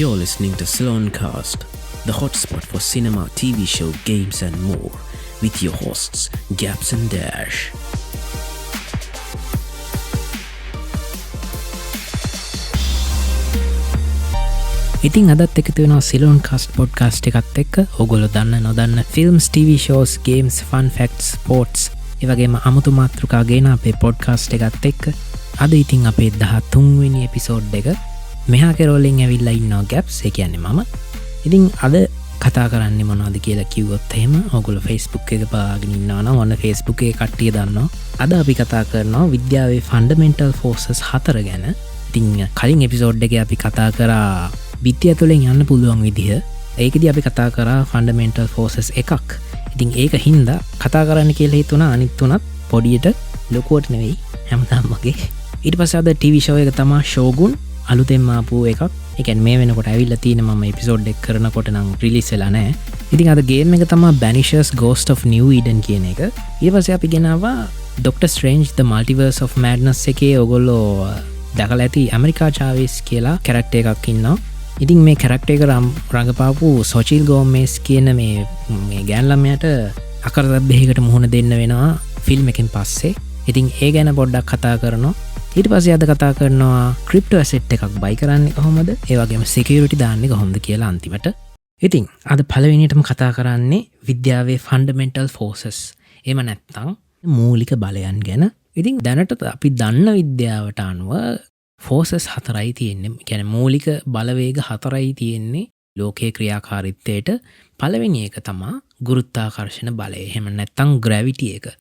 You're listening to Ceylon-Cast, the hotspot for cinema, TV show, games and more, with your hosts, Gaps and Dash. ඉතින් අදත් එකතු වෙනවා Ceylon-Cast podcast එකත් එක්ක. ඔයගොල්ලෝ දන්න නොදන්න films, TV shows, games, fun facts, sports ඒ වගේම අමුතු මාතෘකා ගෙන අපේ podcast එකත් එක්ක අද ඉතින් අපේ 13 වෙනි එපිසෝඩ් එක මෙහා කෙරෝලින් ඇවිල්ලා ඉන්නවා Gaps. ඒ කියන්නේ මම. ඉතින් අද කතා කරන්නේ මොනවද කියලා කිව්වොත් එහෙම ඔයගොල්ලෝ Facebook එක බලාගෙන ඉන්නවා නම් ඔන්න Facebook එකේ කට්ටිය දන්නවා. අද අපි කතා කරනවා විද්‍යාවේ fundamental forces 4 ගැන. ඉතින් කලින් එපිසෝඩ් එකේ අපි කතා කරා විද්‍යාව තුළින් යන්න පුළුවන් විදිහ. ඒකදී අපි කතා කරා ෆන්ඩමෙන්ටල් ෆෝසස් එකක්. ඉතින් ඒක හින්දා කතා කරන්න කියලා හිතුණා අනිත් තුනත් පොඩියට ලොකුවට නෙවෙයි හැමදාම වගේ. ඊට පස්සේ අද TV show එක තමයි Shogun අලුතෙන්ම ආපු එකක්. ඒ කියන්නේ මේ වෙනකොට ඇවිල්ලා තියෙන මම එපිසෝඩ් එක කරනකොට නම් රිලීස් වෙලා නැහැ. ඉතින් අද ගේම් එක තමයි Banishers Ghost of New Eden කියන එක. ඊට පස්සේ අපි ගෙනාවා Doctor Strange The Multiverse of Madness එකේ ඔයගොල්ලෝ දැකලා ඇති ඇමරිකා චාවේස් කියලා කැරක්ටර් එකක් ඉන්නවා. ඉතින් මේ කැරක්ටර් එක රඟපාපු සොචිල් ගෝමෙස් කියන මේ ගෑන් ළමයාට අකරතැබ්බයකට මුහුණ දෙන්න වෙනවා ෆිල්ම් එකෙන් පස්සේ. ඉතින් ඒ ගැන පොඩ්ඩක් කතා කරනවා. ඊට පස්සේ අද කතා කරනවා ක්‍රිප්ටෝ ඇසෙට් එකක් බයි කරන්නේ කොහොමද? ඒ වගේම සිකියුරිටි දාන්නේ කොහොමද කියලා අන්තිමට. ඉතින් අද පළවෙනියටම කතා කරන්නේ විද්‍යාවේ ෆන්ඩමෙන්ටල් ෆෝසස්. එහෙම නැත්නම් මූලික බලයන් ගැන. ඉතින් දැනට අපි දන්න විද්‍යාවට අනුව ෆෝසස් 4යි තියෙන්නේ. කියන්නේ මූලික බලවේග 4යි තියෙන්නේ ලෝකයේ ක්‍රියාකාරීත්වයට. පළවෙනි එක තමයි ගුරුත්වාකර්ෂණ බලය. එහෙම නැත්නම් ග්‍රැවිටි එක.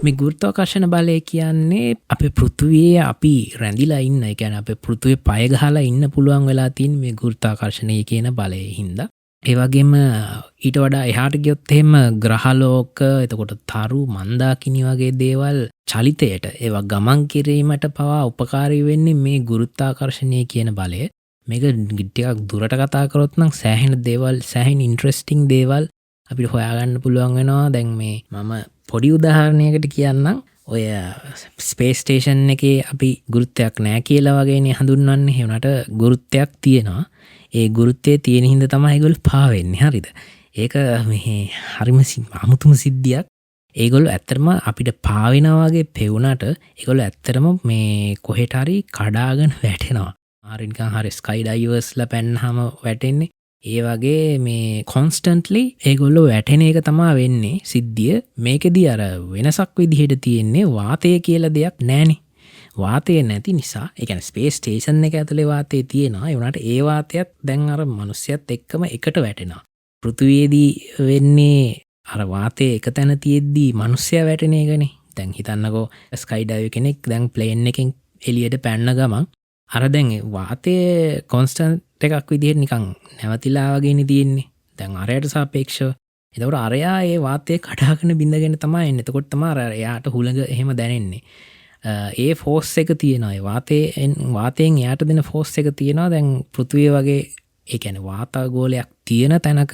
මේ ගුරුත්වාකර්ෂණ බලය කියන්නේ අපේ පෘථුවියේ අපි රැඳිලා ඉන්න. ඒ කියන්නේ අපේ පෘථුවියේ පය ගහලා ඉන්න පුළුවන් වෙලා තියෙන මේ ගුරුත්වාකර්ෂණය කියන බලයෙන් හින්දා. ඒ වගේම ඊට වඩා එහාට ගියොත් එහෙම ග්‍රහලෝක, එතකොට තරු, මන්දාකිණි වගේ දේවල් චලිතයට ඒවා ගමන් කිරීමට පවා උපකාරී වෙන්නේ මේ ගුරුත්වාකර්ෂණය කියන බලය. මේක ටිකක් දුරට කතා කරොත් නම් සෑහෙන දේවල්, සෑහෙන ඉන්ට්‍රෙස්ටිං දේවල් අපිට හොයාගන්න පුළුවන් වෙනවා. දැන් මේ මම පොඩි උදාහරණයකට කියන්නම්. ඔය ස්පේස් ස්ටේෂන් එකේ අපි ගුරුත්වයක් නැහැ කියලා වගේනේ හඳුන්වන්නේ. ඒ වුණාට ගුරුත්වයක් තියෙනවා. ඒ ගුරුත්වයේ තියෙන හින්දා තමයි ඒගොල්ලෝ පාවෙන්නේ. හරිද? ඒක මේ හරිම අමුතුම සිද්ධියක්. ඒගොල්ලෝ ඇත්තටම අපිට පාවෙනා වගේ පෙවුනට ඒගොල්ලෝ ඇත්තටම මේ කොහෙට හරි කඩාගෙන වැටෙනවා. හරි නිකන් හරි ස්කයි ඩයිවර්ස්ලා පැන්නාම වැටෙන්නේ. ඒ වගේ මේ කොන්ස්ටන්ට්ලි ඒගොල්ලෝ වැටෙන එක තමයි වෙන්නේ සිද්ධිය. මේකෙදි අර වෙනසක් විදිහට තියෙන්නේ වාතය කියලා දෙයක් නැහනේ. වාතය නැති නිසා, ඒ කියන්නේ ස්පේස් ස්ටේෂන් එක ඇතුලේ වාතය තියෙනවා. ඒ වුණාට ඒ වාතයත් දැන් අර මිනිස්සුත් එක්කම එකට වැටෙනවා. පෘථිවියේදී වෙන්නේ අර වාතය එක තැන තියෙද්දී මිනිස්සයා වැටෙන එකනේ. දැන් හිතන්නකෝ ස්කයි ඩයිවර් කෙනෙක් දැන් ප්ලේන් එකෙන් එළියට පැන්න ගමන් අර දැන් වාතය කොන්ස්ටන්ට් එකක් විදිහට නිකන් නැවතිලා වගේනේ තියෙන්නේ. දැන් අරයට සාපේක්ෂව. ඒතකොට අරයා ඒ වාතය කඩාගෙන බින්දගෙන තමයි එන්නේ. එතකොට තමයි අර එයාට හුළඟ එහෙම දැනෙන්නේ. ඒ ෆෝස් එක තියෙනවා. ඒ වාතයෙන් එයාට දෙන ෆෝස් එක තියෙනවා. දැන් පෘථිවිය වගේ ඒ කියන්නේ වාතගෝලයක් තියෙන තැනක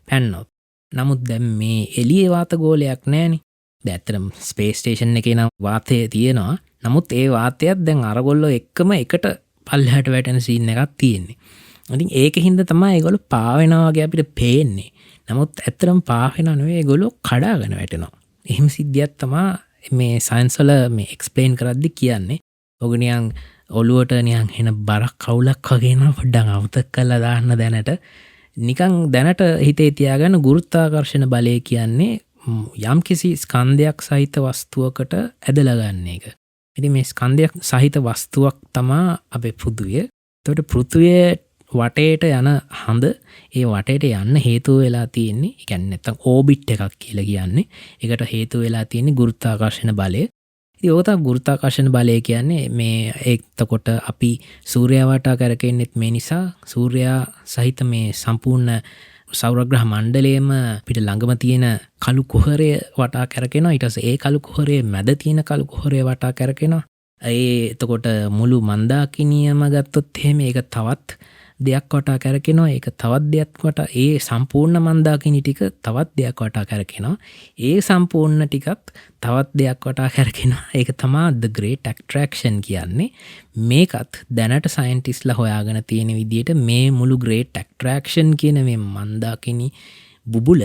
පැන්නොත්. නමුත් දැන් මේ එළියේ වාතගෝලයක් නැහනේ. දැන් ඇත්තටම ස්පේස් ස්ටේෂන් එකේ නම් වාතය තියෙනවා. නමුත් ඒ වාතයත් දැන් අරගොල්ලෝ එක්කම එකට පල්ලෙහාට වැටෙන සීන් එකක් තියෙන්නේ. ඉතින් ඒකින්ද තමයි ඒගොල්ලෝ පාවෙනවා වගේ අපිට පේන්නේ. නමුත් ඇත්තටම පාවෙනා නෙවෙයි, ඒගොල්ලෝ කඩාගෙන වැටෙනවා. එහෙම සිද්ධියක් තමයි මේ සයන්ස් වල මේ එක්ස්ප්ලেইন කරද්දි කියන්නේ. ඔග නිකන් ඔළුවට නිකන් එන බරක් කවුලක් වගේ නම පොඩ්ඩක් අවුතක් කරලා දාන්න දැනට. නිකන් දැනට හිතේ තියාගන්න ගුරුත්වාකර්ෂණ බලය කියන්නේ යම්කිසි ස්කන්ධයක් සහිත වස්තුවකට ඇදලා ගන්න එක. ඉතින් මේ ස්කන්ධයක් සහිත වස්තුවක් තමයි අපේ පෘථුවිය. එතකොට පෘථුවිය වටේට යන හඳ ඒ වටේට යන්න හේතුව වෙලා තියෙන්නේ. ඒ කියන්නේ නැත්තම් ඕබිට් එකක් කියලා කියන්නේ. ඒකට හේතුව වෙලා තියෙන්නේ ගුරුත්වාකර්ෂණ බලය. ඉතින් ඕක තමයි ගුරුත්වාකර්ෂණ බලය කියන්නේ. මේ එතකොට අපි සූර්යයා වටා කරකෙන්නෙත් මේ නිසා සූර්යයා සහිත මේ සම්පූර්ණ සෞරග්‍රහ මණ්ඩලයේම පිට ළඟම තියෙන කළු කුහරය වටා කරකිනවා. ඊට පස්සේ ඒ කළු කුහරයේ මැද තියෙන කළු කුහරය වටා කරකිනවා. එතකොට මුළු මන්දාකිණියම ගත්තොත් එහෙම ඒක තවත් දෙයක් වටා කැරකෙනවා. ඒක තවත් දෙයක් වටා ඒ සම්පූර්ණ මන්දාකිනි ටික තවත් දෙයක් වටා කැරකෙනවා. ඒ සම්පූර්ණ ටිකත් තවත් දෙයක් වටා කැරකෙනවා. ඒක තමයි the great attraction කියන්නේ. මේකත් දැනට සයන්ටිස්ට්ලා හොයාගෙන තියෙන විදිහට මේ මුළු great attraction කියන මේ මන්දාකිනි බුබුල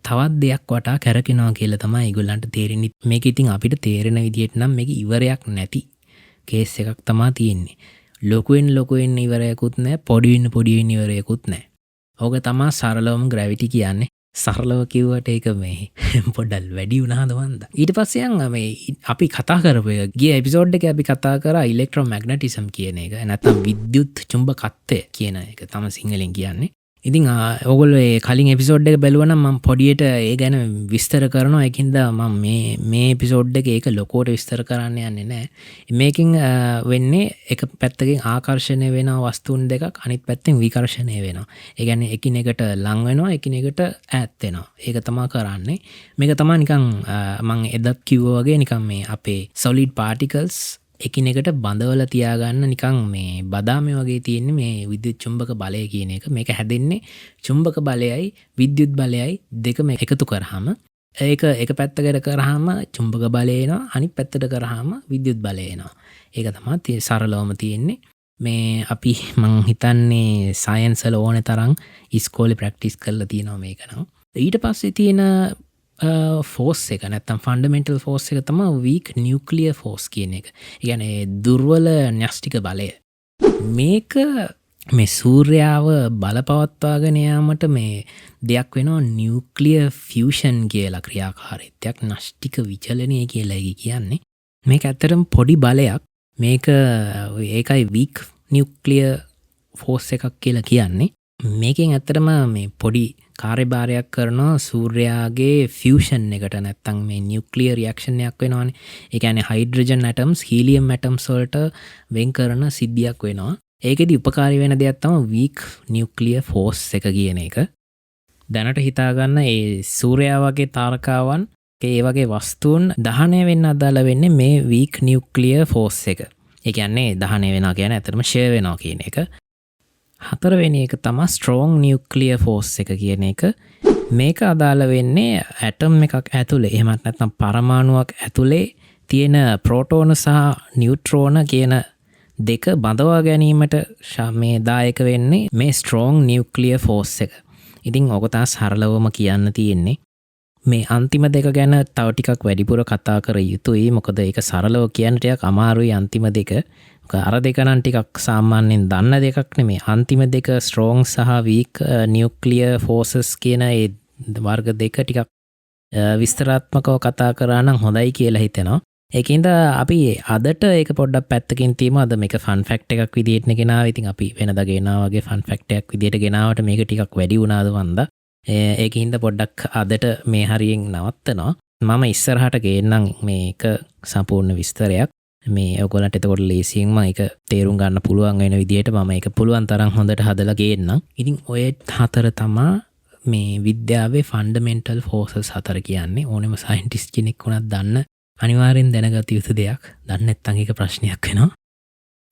තවත් දෙයක් වටා කැරකෙනවා කියලා තමයි ඒගොල්ලන්ට තේරෙන්නේ. මේක ඉතින් අපිට තේරෙන විදිහට නම් මේක ඉවරයක් නැති කේස් එකක් තමයි තියෙන්නේ. ලොකුවෙන් ඉවරයකුත් නැහැ, පොඩිවෙන් ඉවරයකුත් නැහැ. ඕක තමයි සරලවම ග්‍රැවිටි කියන්නේ. සරලව කිව්වට ඒක මේ පොඩ්ඩක් වැඩි වුණාද වන්ද. ඊට පස්සේ මේ අපි කතා කරපු ගිය එපිසෝඩ් එකේ අපි කතා කරා ඉලෙක්ට්‍රෝමැග්නටිසම් කියන එක. නැත්නම් විද්‍යුත් චුම්බකත්වය කියන එක තමයි සිංහලෙන් කියන්නේ. ඉතින් ඔයගොල්ලෝ ඒ කලින් එපිසෝඩ් එක බැලුවා නම් මම පොඩියට ඒ ගැන විස්තර කරනවා. ඒකින්ද මම මේ එපිසෝඩ් එකේ ඒක ලොකෝට විස්තර කරන්න යන්නේ නැහැ. මේකෙන් වෙන්නේ එක පැත්තකින් ආකර්ෂණය වෙන වස්තුන් දෙකක්, අනිත් පැත්තෙන් විකර්ෂණය වෙනවා. ඒ කියන්නේ එකිනෙකට ලං වෙනවා, එකිනෙකට ඈත් වෙනවා. ඒක තමයි කරන්නේ. මේක තමයි නිකන් මම එදත් කිව්වා වගේ නිකන් මේ අපේ solid particles එකිනෙකට බඳවල තියාගන්න නිකන් මේ බදාමේ වගේ තියෙන්නේ මේ විද්‍යුත් චුම්බක බලය කියන එක. මේක හැදෙන්නේ චුම්බක බලයයි විද්‍යුත් බලයයි දෙකම එකතු කරාම ඒක එක පැත්තකට කරාම චුම්බක බලය එනවා, අනිත් පැත්තට කරාම විද්‍යුත් බලය එනවා. ඒක තමයි සරලවම තියෙන්නේ. මේ අපි මං හිතන්නේ සයන්ස් වල ඕනේ තරම් ඉස්කෝලේ ප්‍රැක්ටිස් කරලා තියෙනවා මේක නම්. ඊට පස්සේ තියෙන ෆෝස් එක නැත්තම් ෆන්ඩමෙන්ටල් ෆෝස් එක තමයි weak nuclear force කියන එක. ඒ කියන්නේ දුර්වල න්‍යෂ්ටික බලය. මේක මේ සූර්යාව බලපවත්වාගෙන යාමට මේ දෙයක් වෙනවා නියුක්ලියර් ෆියුෂන් කියලා ක්‍රියාකාරීත්වයක්, න්‍යෂ්ටික විචලනය කියලා කියන්නේ. මේක ඇත්තටම පොඩි බලයක්. මේක ඒකයි weak nuclear force එකක් කියලා කියන්නේ. මේකෙන් ඇත්තටම මේ පොඩි කාර්යභාරයක් කරනවා සූර්යාගේ ෆියුෂන් එකට. නැත්තම් මේ නියුක්ලියර් රියැක්ෂන් එකක් වෙනවානේ. ඒ කියන්නේ හයිඩ්‍රජන් ඇටම්ස් හීලියම් ඇටම්ස් වලට වෙන් කරන සිද්ධියක් වෙනවා. ඒකෙදි උපකාරී වෙන දෙයක් තමයි weak nuclear force එක කියන එක. දැනට හිතාගන්න ඒ සූර්යා වගේ තාරකාවන් ඒ වගේ වස්තුන් දහනය වෙන්න අදාළ වෙන්නේ මේ weak nuclear force එක. ඒ කියන්නේ දහනය වෙනවා කියන්නේ ඇත්තටම ෂෙයා වෙනවා කියන එක. හතරවෙනි එක තමයි strong nuclear force එක කියන එක. මේක අදාළ වෙන්නේ ඇටම් එකක් ඇතුලේ එහෙමත් නැත්නම් පරමාණුවක් ඇතුලේ තියෙන ප්‍රෝටෝන සහ නියුට්‍රෝන කියන දෙක බඳවා ගැනීමට මේ දායක වෙන්නේ මේ strong nuclear force එක. ඉතින් ඔක තමයි සරලවම කියන්න තියෙන්නේ. මේ අන්තිම දෙක ගැන තව ටිකක් වැඩිපුර කතා කර යුතුයි. මොකද ඒක සරලව කියන්න ටිකක් අමාරුයි අන්තිම දෙක. අර දෙක නම් ටිකක් සාමාන්‍යයෙන් දන්න දෙකක් නෙමෙයි. අන්තිම දෙක strong සහ weak nuclear forces කියන ඒ වර්ග දෙක ටිකක් විස්තරාත්මකව කතා කරා නම් හොඳයි කියලා හිතෙනවා. ඒකින්ද අපි අදට ඒක පොඩ්ඩක් පැත්තකින් තියමු. අද මේක ෆන් ෆැක්ට් එකක් විදිහට ගෙනාවා. ඉතින් අපි වෙනදා ගෙනාවා වගේ ෆන් ෆැක්ට් එකක් විදිහට ගෙනාවට මේක ටිකක් වැඩි වුණාද වන්දා. ඒකින්ද පොඩ්ඩක් අදට මේ හරියෙන් නවත්තනවා. මම ඉස්සරහට ගේන්නම් මේක සම්පූර්ණ විස්තරයක්. මේ ඔයගොල්ලන්ට එතකොට ලේසියෙන් මම ඒක තේරුම් ගන්න පුළුවන් වෙන විදිහට මම ඒක පුළුවන් තරම් හොඳට හදලා ගේන්නම්. ඉතින් ඔය හතර තමයි මේ විද්‍යාවේ ෆන්ඩමෙන්ටල් ෆෝසස් හතර කියන්නේ. ඕනෙම සයන්ටිස්ට් කෙනෙක් වුණත් දන්න අනිවාර්යෙන් දැනගත යුතු දෙයක්. දන්නේ නැත්නම් ඒක ප්‍රශ්නයක් වෙනවා.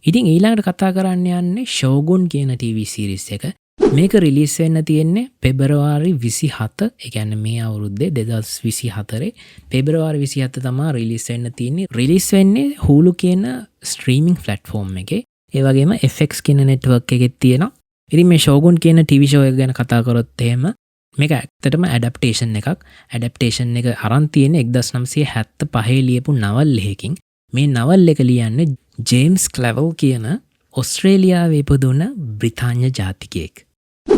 ඉතින් ඊළඟට කතා කරන්න යන්නේ ෂෝගුන් කියන TV සීරීස් එක. මේක රිලීස් වෙන්න තියෙන්නේ පෙබරවාරි 27. ඒ කියන්නේ මේ අවුරුද්දේ 2024 පෙබරවාරි 27 තමයි රිලීස් වෙන්න තියෙන්නේ. රිලීස් වෙන්නේ Hulu කියන ස්ට්‍රීමින් ප්ලැට්ෆෝම් එකේ. ඒ වගේම FX කියන නෙට්වර්ක් එකෙත් තියෙනවා. ඉතින් මේ ෂෝගුන් කියන TV show එක ගැන කතා කරොත් එහෙම මේක ඇත්තටම ඇඩැප්ටේෂන් එකක්. ඇඩැප්ටේෂන් එක අරන් තියෙන්නේ 1975 ලියපු නවල් එකකින්. මේ නවල් එක ලියන්නේ ජේම්ස් ක්ලැවල් කියන ඔස්ට්‍රේලියාවේ ඉපදුන බ්‍රිතාන්‍ය ජාතිකයෙක්.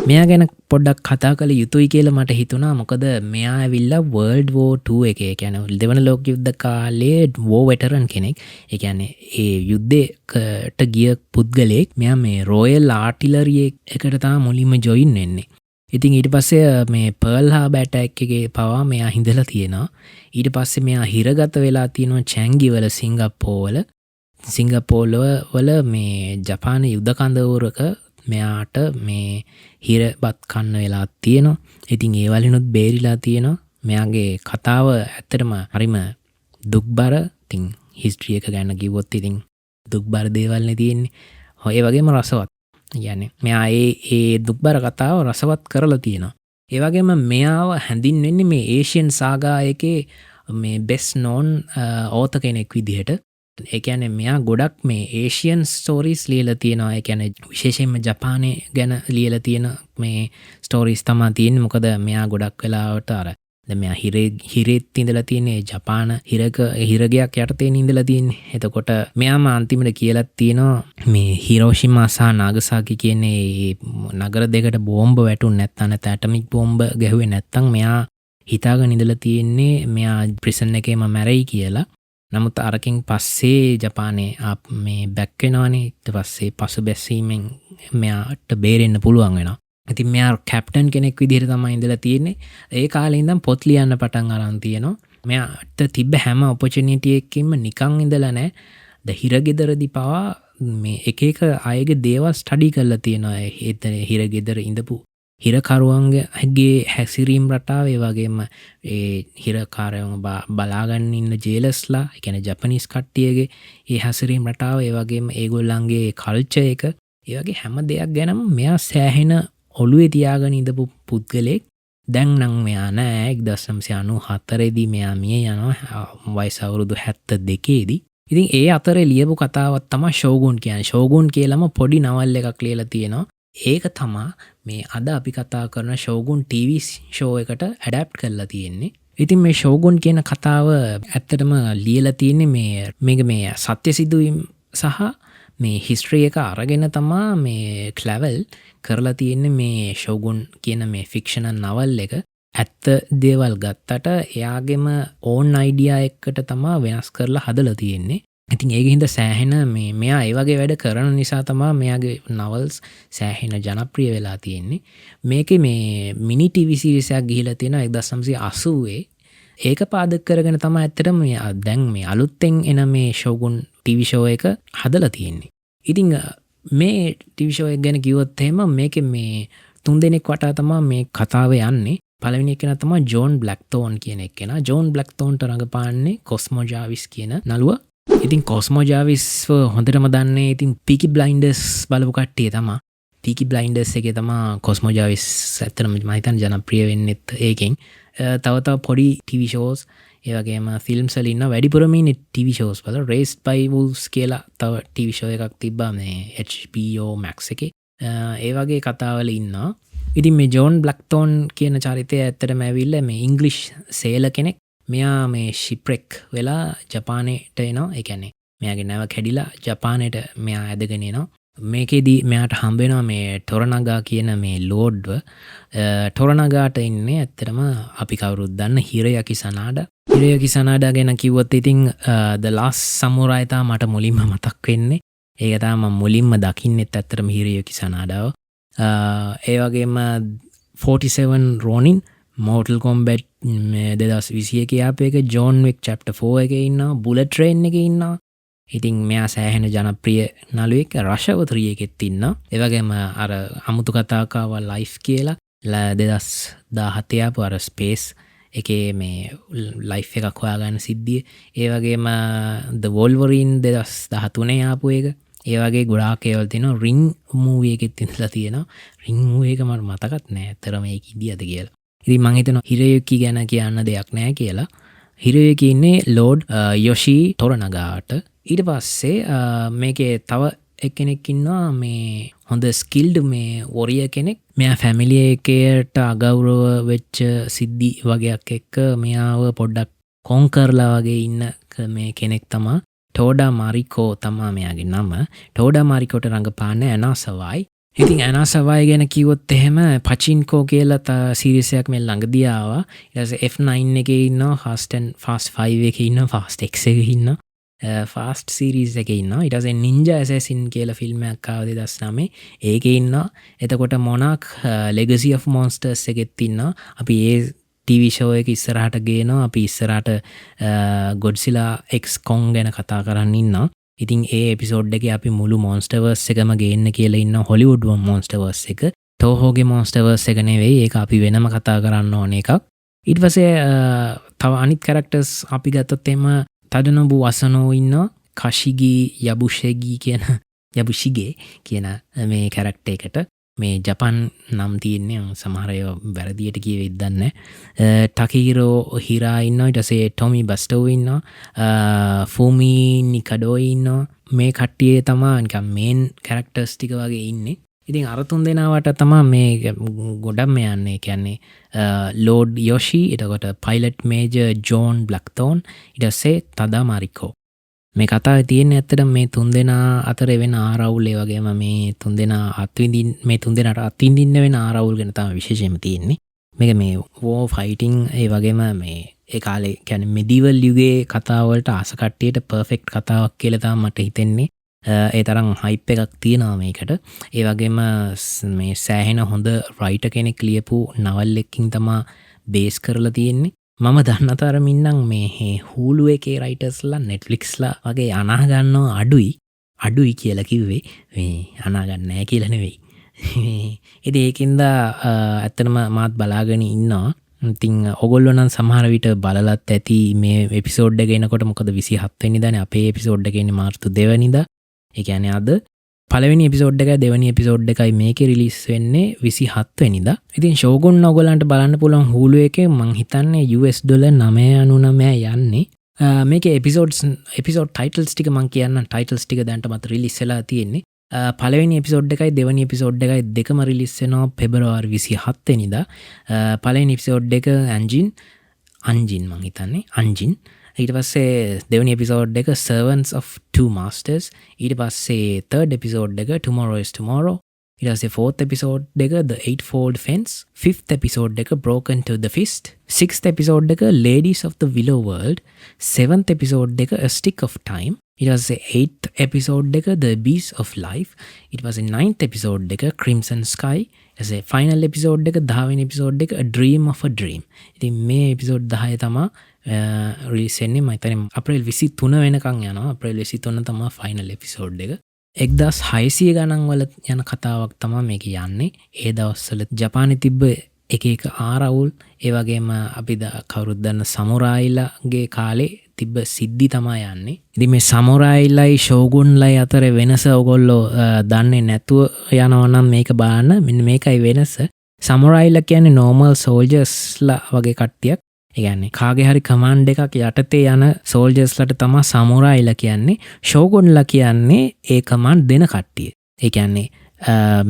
මෙයා ගැන පොඩ්ඩක් කතා කළ යුතුයි කියලා මට හිතුණා. මොකද මෙයා ඇවිල්ලා World War 2 එකේ කියන්නේ දෙවන ලෝක යුද්ධ කාලේ war veteran කෙනෙක්. ඒ කියන්නේ ඒ යුද්ධයකට ගිය පුද්ගලයෙක්. මෙයා මේ Royal Artillery එකට තමයි මුලින්ම ජොයින් වෙන්නේ. ඉතින් ඊට පස්සේ මේ Pearl Harbor attack එකේ පවා මෙයා හිඳලා තියෙනවා. ඊට පස්සේ මෙයා හිරගත වෙලා තියෙනවා චැන්ගි වල සිංගප්පූල් වල මේ ජපාන යුද කඳවුරක මෙයාට මේ හිරබත් කන්න වෙලා තියෙනවා. ඉතින් ඒ වලිනුත් බේරිලා තියෙනවා. මෙයාගේ කතාව ඇත්තටම හරිම දුක්බර. ඉතින් හිස්ටරි එක ගැන කිව්වොත් ඉතින් දුක්බර දේවල් නේ තියෙන්නේ. ඒ වගේම රසවත්. කියන්නේ මෙයා ඒ දුක්බර කතාව රසවත් කරලා තියෙනවා. ඒ වගේම මෙයාව හැඳින්වෙන්නේ මේ ඒෂියන් සාගා එකේ මේ බෙස් නෝන් ඕත කෙනෙක් විදිහට. ඒ කියන්නේ මෙයා ගොඩක් මේ ඒෂියන් ස්ටෝරීස් ලියලා තියෙනවා. ඒ කියන්නේ විශේෂයෙන්ම ජපානයේ ගැන ලියලා තියෙන මේ ස්ටෝරීස් තමයි තියෙන්නේ. මොකද මෙයා ගොඩක් වෙලාවට අර දැන් මෙයා හිරෙත් ඉඳලා තියෙන්නේ ජපාන හිරගයක් යටතේ ඉඳලා තියෙන්නේ. එතකොට මෙයාම අන්තිමට කියලා තියෙනවා මේ හිරෝෂිමා සහ නාගසාකි කියන්නේ නගර දෙකට බෝම්බ වැටුනේ නැත්නම් ඇටමික් බෝම්බ ගැහුවේ නැත්නම් මෙයා හිතාගෙන ඉඳලා තියෙන්නේ මෙයා ප්‍රිසන් එකේම මැරෙයි කියලා. නමුත් අරකින් පස්සේ ජපානයේ මේ බැක් වෙනවනේ. ඊට පස්සේ පසුබැසීමෙන් මෙයාට බේරෙන්න පුළුවන් වෙනවා. ඉතින් මෙයා කැප්ටන් කෙනෙක් විදිහට තමයි ඉඳලා තියෙන්නේ. ඒ කාලේ ඉඳන් පොත් ලියන්න පටන් අරන් තියෙනවා. මෙයාට තිබ්බ හැම ඔපචුනිටි එකකින්ම නිකන් ඉඳලා නැහැ. ද හිරගෙදරදී පවා මේ එක අයගේ දේවල් ස්ටඩි කරලා තියෙනවා. ඒතන හිරගෙදර ඉඳපු හිරකරුවන්ගේ හැසිරීම් රටාව, ඒ වගේම ඒ හිරකාරයන්ව බලාගන්න ඉන්න ජේලස්ලා, ඒ කියන්නේ ජපනිස් කට්ටියගේ ඒ හැසිරීම් රටාව, ඒ වගේම ඒගොල්ලන්ගේ කල්චර් එක, ඒ වගේ හැම දෙයක් ගැනම මෙයා සෑහෙන ඔළුවේ තියාගෙන ඉඳපු පුද්ගලෙක්. දැන් නම් මෙයා නෑ. 1994 දී මෙයා මිය යනවා වයස අවුරුදු 72 දී. ඉතින් ඒ අතරේ ලියපු කතාවක් තමයි ෂෝගුන් කියන්නේ. ෂෝගුන් කියලාම පොඩි නවල් එකක් ලියලා තියෙනවා. ඒක තමයි මේ අද අපි කතා කරන ෂෝගුන් TV ෂෝ එකට ඇඩැප්ට් කරලා තියෙන්නේ. ඉතින් මේ ෂෝගුන් කියන කතාව ඇත්තටම ලියලා තියෙන්නේ මේක මේ සත්‍ය සිදුවීම් සහ මේ හිස්ටරි එක අරගෙන තමා මේ ක්ලැවල් කරලා තියෙන්නේ. මේ ෂෝගුන් කියන මේ ෆික්ෂනල් නවල් එක ඇත්ත දේවල් ගත්තට එයාගෙම ඕන් අයිඩියා එකට තමා වෙනස් කරලා හදලා තියෙන්නේ. ඉතින් ඒක හින්දා සෑහෙන මෙයා ඒ වගේ වැඩ කරන නිසා තමයි මෙයාගේ නවල්ස් සෑහෙන ජනප්‍රිය වෙලා තියෙන්නේ. මේකේ මේ මිනි TV සීරීස් එකක් ගිහිලා තියෙනවා 1980. ඒක පාදක කරගෙන තමයි ඇත්තටම දැන් මේ අලුතෙන් එන මේ ෂෝගුන් TV ෂෝ එක හදලා තියෙන්නේ. ඉතින් මේ TV ෂෝ එක ගැන කිව්වොත් එහෙම මේකේ මේ 3 දෙනෙක් වටා තමයි මේ කතාව යන්නේ. පළවෙනි එකන තමයි ජෝන් බ්ලැක්තෝන් කියන එකේනා. ජෝන් බ්ලැක්තෝන්ට රඟපාන්නේ කොස්මෝ ජාවිස් කියන නළුවා. ඉතින් කොස්මෝ ජාවිස්ව හොඳටම දන්නේ ඉතින් පීකි බ්ලයින්ඩර්ස් බලපු කට්ටිය තමයි. පීකි බ්ලයින්ඩර්ස් එකේ තමයි කොස්මෝ ජාවිස් ඇත්තටම මම හිතන්නේ ජනප්‍රිය වෙන්නෙත් ඒකෙන්. තව පොඩි TV ෂෝස් ඒ වගේම ෆිල්ම්ස් වල ඉන්න වැඩිපුරම ඉන්නේ TV ෂෝස් වල. රේස්ඩ් බයි වුල්ස් කියලා තව TV ෂෝ එකක් තිබ්බා මේ HBO Max එකේ. ඒ වගේ කතාවල ඉන්නවා. ඉතින් මේ ජෝන් බ්ලැක්තෝන් කියන චරිතය ඇත්තටම ඇවිල්ලා මේ ඉංග්ලිෂ් සේල කෙනෙක්. මෙයා මේ ශිප්‍රෙක් වෙලා ජපානයට එනවා. ඒ කියන්නේ මෙයාගේ නැව කැඩිලා ජපානයට මෙයා ඇදගෙන එනවා. මේකෙදී මෙයාට හම්බ වෙනවා මේ ටොරනගා කියන මේ ලෝඩ්ව. ටොරනගාට ඉන්නේ ඇත්තටම අපි කවුරුත් දන්න හිරයකි සනාඩා. හිරයකි සනාඩා ගැන කිව්වොත් ඉතින් The Last Samurai තමයි මට මුලින්ම මතක් වෙන්නේ. ඒක තමයි මම මුලින්ම දකින්නෙත් ඇත්තටම හිරයකි සනාඩාව. ඒ වගේම 47 Ronin, Mortal Kombat 2021 යාපේක, John Wick Chapter 4 එකේ ඉන්නවා, Bullet Train එකේ ඉන්නවා. ඉතින් මෙයා සෑහෙන ජනප්‍රිය නළුවෙක්. රෂවත්‍රී එකෙත් ඉන්නවා. ඒ වගේම අර අමුතු කතාවක ලයිෆ් කියලා 2017 යාපු අර ස්පේස් එකේ මේ ලයිෆ් එකක් හොයාගන්න සිද්ධිය. ඒ වගේම The Wolverine 2013 යාපු එක. ඒ වගේ ගොඩාක් ඒවල් තියෙනවා. රින් මූවී එකෙත් ඉඳලා තියෙනවා. රින් මූවී එක මට මතකත් නෑ අතර මේක ඉදියද කියලා. ඉතින් මං හිතනවා හිරයුකි ගැන කියන්න දෙයක් නෑ කියලා. හිරයුකි ඉන්නේ ලෝඩ් යොෂි ටොරනගාට. ඊට පස්සේ මේකේ තව එක්කෙනෙක් ඉන්නවා මේ හොඳ ස්කිල්ඩ් මේ වොරියර් කෙනෙක්. මෙයා ෆැමිලි එකේට අගෞරව වෙච්ච සිද්ධි වගේක් එක්ක මෙයාව පොඩ්ඩක් කොන්කර්ලා වගේ ඉන්න මේ කෙනෙක් තමයි ටෝඩා මාරිකෝ තමයි මෙයාගේ නම. ටෝඩා මාරිකෝට රඟපාන්නේ ඇනා සවයි. ඉතින් ඇනා සවයි ගැන කිව්වොත් එහෙම පචින්කෝ කියලා සීරීස් එකක් මේ ළඟදී ආවා. ඊට පස්සේ F9 එකේ ඉන්නවා, Fast 5 එකේ ඉන්නවා, Fast X එකේ ඉන්නවා, Fast series එකේ ඉන්නවා. ඊට පස්සේ Ninja Assassin කියලා ෆිල්ම් එකක් ආවා 2009. ඒකේ ඉන්නවා. එතකොට Monarch Legacy of Monsters එකෙත් ඉන්නවා. අපි ඒ TV show එක ඉස්සරහට ගේනවා. අපි ඉස්සරහට Godzilla X Kong ගැන කතා කරන්න ඉන්නවා. ඉතින් ඒ එපිසෝඩ් එකේ අපි මුළු Monsterverse එකම ගේන්න කියලා ඉන්නවා. Hollywood Monsterverse එක. Tohoගේ Monsterverse එක නෙවෙයි. ඒක අපි වෙනම කතා කරන්න ඕන එකක්. ඊට පස්සේ තව අනිත් characters අපි ගත්තොත් එම තදනොබු වසනෝ ඉන්නවා. කශිගි යබුෂෙගි කියන යබුෂිගේ කියන මේ කැරක්ටර් එකට මේ ජපන් නම් තියෙන්නේ සමහර ඒවා වැරදියට කියෙවෙයිද දන්නේ නැහැ. ටකීරෝ හිරා ඉන්නවා, ඊට පස්සේ ටොමි බස්ටෝ ඉන්නවා, ෆූමි නිකඩෝ ඉන්නවා. මේ කට්ටිය තමයි නිකන් මේන් කැරක්ටර්ස් ටික වගේ ඉන්නේ. ඉතින් අර තුන් දෙනාවට තමයි මේ ගොඩක් යන්නේ. කියන්නේ ලෝඩ් යොෂි, එතකොට පයිලට් මේජර් ජෝන් බ්ලැක්තෝන්, ඊට පස්සේ තදා මාරිකෝ. මේ කතාවේ තියෙන්නේ ඇත්තටම මේ තුන් දෙනා අතර වෙන ආරවුල්, ඒ වගේම මේ තුන් දෙනා මේ තුන් දෙනාට අත්විඳින්න වෙන ආරවුල් ගැන තමයි විශේෂයෙන්ම තියෙන්නේ. මේක මේ වෝ ෆයිටිං, ඒ වගේම මේ ඒ කාලේ කියන්නේ මෙඩිවල් යුගයේ කතාව වලට ආස කට්ටියට පර්ෆෙක්ට් කතාවක් කියලා තමයි මට හිතෙන්නේ. ඒ තරම් හයිප් එකක් තියෙනවා මේකට. ඒ වගේම මේ සෑහෙන හොඳ රයිටර් කෙනෙක් ලියපු නවල් එකකින් තමයි බේස් කරලා තියෙන්නේ. මම දන්න තරමින්නම් මේ හූලු එකේ රයිටර්ස්ලා නෙට්ෆ්ලික්ස්ලා වගේ අනාගන්නව අඩුයි කියලා කිව්වේ. මේ අනාගන්න නැහැ කියලා නෙවෙයි. ඉතින් ඒකින්ද ඇත්තටම මාත් බලාගෙන ඉන්නවා. ඉතින් ඔයගොල්ලෝ නම් සමහර විට බලලත් ඇති මේ එපිසෝඩ් එක එනකොට. මොකද 27 වෙනිදානේ අපේ එපිසෝඩ් එක එන්නේ මාර්තු 2 වෙනිදා. ඒ කියන්නේ අද පළවෙනි එපිසෝඩ් එකයි දෙවෙනි එපිසෝඩ් එකයි මේකේ රිලීස් වෙන්නේ 27 වෙනිදා. ඉතින් ෂෝගුන් ඔයගොල්ලන්ට බලන්න පුළුවන් Hulu එකේ මං හිතන්නේ $9.99 යන්නේ. මේකේ එපිසෝඩ් ටයිටල්ස් ටික මං කියන්නම්. ටයිටල්ස් ටික දැන්ට මත රිලීස් වෙලා තියෙන්නේ. පළවෙනි එපිසෝඩ් එකයි දෙවෙනි එපිසෝඩ් එකයි දෙකම රිලීස් වෙනවා පෙබරවාරි 27 වෙනිදා. පළවෙනි එපිසෝඩ් එක අන්ජින් මං හිතන්නේ අන්ජින්. ඊට පස්සේ දෙවනි එපිසෝඩ් එක Servants of Two Masters. ඊට පස්සේ third episode එක Tomorrow is Tomorrow. ඊට පස්සේ fourth episode එක The Eightfold Fence. fifth episode එක Broken to the Fist. sixth episode එක Ladies of the Willow World. seventh episode එක A Stick of Time. ඊට පස්සේ eighth episode එක The Beast of Life. ඊට පස්සේ ninth episode එක Crimson Sky. ඊට final episode එක 10 වෙනි episode එක A Dream of a Dream. ඉතින් මේ episode 10 තමයි රිලීස් වෙන්නේ. මම හිතන්නේ අප්‍රේල් 23 වෙනකන් යනවා. අප්‍රේල් 23 තමයි ෆයිනල් එපිසෝඩ් එක. 1600 ගණන් වල යන කතාවක් තමයි මේක යන්නේ. ඒ දවස්වල ජපානයේ තිබ්බ එක ආරවුල්, ඒ වගේම අපි කවුරුත් දන්න සමුරායිලාගේ කාලේ තිබ්බ සිද්ධි තමයි යන්නේ. ඉතින් මේ සමුරායිලයි ෂෝගුන්ලයි අතර වෙනස ඔයගොල්ලෝ දන්නේ නැතුව යනවා නම් මේක බලන්න. මෙන්න මේකයි වෙනස. සමුරායිලා කියන්නේ normal soldiersලා වගේ කට්ටියක්. ඒ කියන්නේ කාගේ හරි කමාන්ඩ් එකක් යටතේ යන සෝල්ජර්ස්ලට තමයි සමුරායිලා කියන්නේ. ෂෝගුන්ලා කියන්නේ ඒ කමාන්ඩ් දෙන කට්ටිය. ඒ කියන්නේ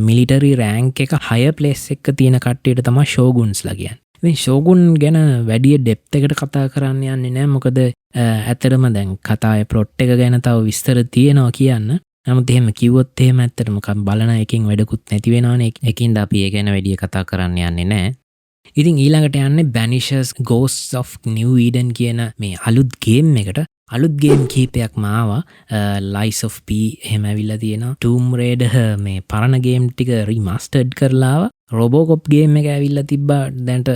මිලිටරි රෑන්ක් එක හයර් ප්ලේස් එක තියෙන කට්ටියට තමයි ෂෝගුන්ස්ලා කියන්නේ. ඉතින් ෂෝගුන් ගැන වැඩි ඩෙප්ත් එකට කතා කරන්න යන්නේ නැහැ. මොකද ඇත්තටම දැන් කතාවේ ප්ලොට් එක ගැන තව විස්තර තියෙනවා කියන්න. නමුත් එහෙම කිව්වොත් එහෙම ඇත්තටම බලන එකකින් වැඩකුත් නැති වෙනවනේ. ඒකින්ද අපි ඒ ගැන වැඩි කතා කරන්න යන්නේ නැහැ. ඉතින් ඊළඟට යන්නේ Banishers Ghosts of New Eden කියන මේ අලුත් ගේම් එකට. අලුත් ගේම් කීපයක්ම ආවා. Lies of P එහෙම ඇවිල්ලා තියෙනවා. Tomb Raider මේ පරණ ගේම් ටික රීමාස්ටර්ඩ් කරලා ආවා. Robocop ගේම් එක ඇවිල්ලා තිබ්බා දැන්ට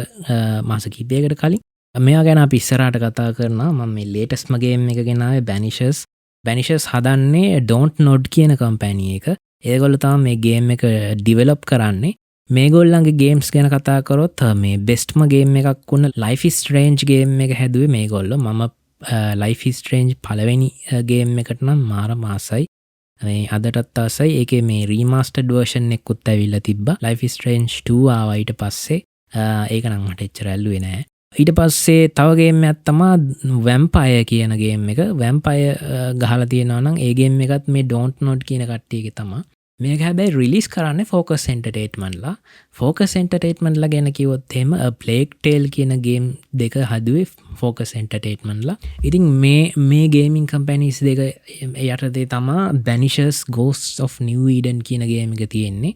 මාස කිහිපයකට කලින්. මේවා ගැන අපි ඉස්සරහට කතා කරනවා. මම මේ ලේටස්ට්ම ගේම් එක ගෙන ආවේ Banishers. Banishers හදන්නේ Don't Nod කියන කම්පැනි එක. ඒගොල්ලෝ තමයි මේ ගේම් එක ඩිවෙලොප් කරන්නේ. මේගොල්ලන්ගේ ගේම්ස් ගැන කතා කරොත් මේ බෙස්ට්ම ගේම් එකක් වුණ Life is Strange ගේම් එක හැදුවේ මේගොල්ලෝ. මම Life is Strange පළවෙනි ගේම් එකට නම් මාර මාසයි. මේ අදටත් ආසයි. ඒකේ මේ රීමාස්ටර්ඩ් වර්ෂන් එකකුත් ඇවිල්ලා තිබ්බා. Life is Strange 2 ආවා ඊට පස්සේ. ඒක නම් මට එච්චර ඇල්ලුවේ නෑ. ඊට පස්සේ තව ගේම් එකක් තමයි Vampire කියන ගේම් එක. Vampire ගහලා තියෙනවා නම් ඒ ගේම් එකත් මේ Don't Nod කියන කට්ටියගේ තමයි. මේක හැබැයි රිලීස් කරන්නේ Focus Entertainmentලා. Focus Entertainmentලා ගැන කිව්වොත් එහෙම A Plague Tale කියන ගේම් දෙක හදුවේ Focus Entertainmentලා. ඉතින් මේ ගේමින් කම්පැනිස් දෙක යටතේ තමයි Banishers Ghosts of New Eden කියන ගේම් එක තියෙන්නේ.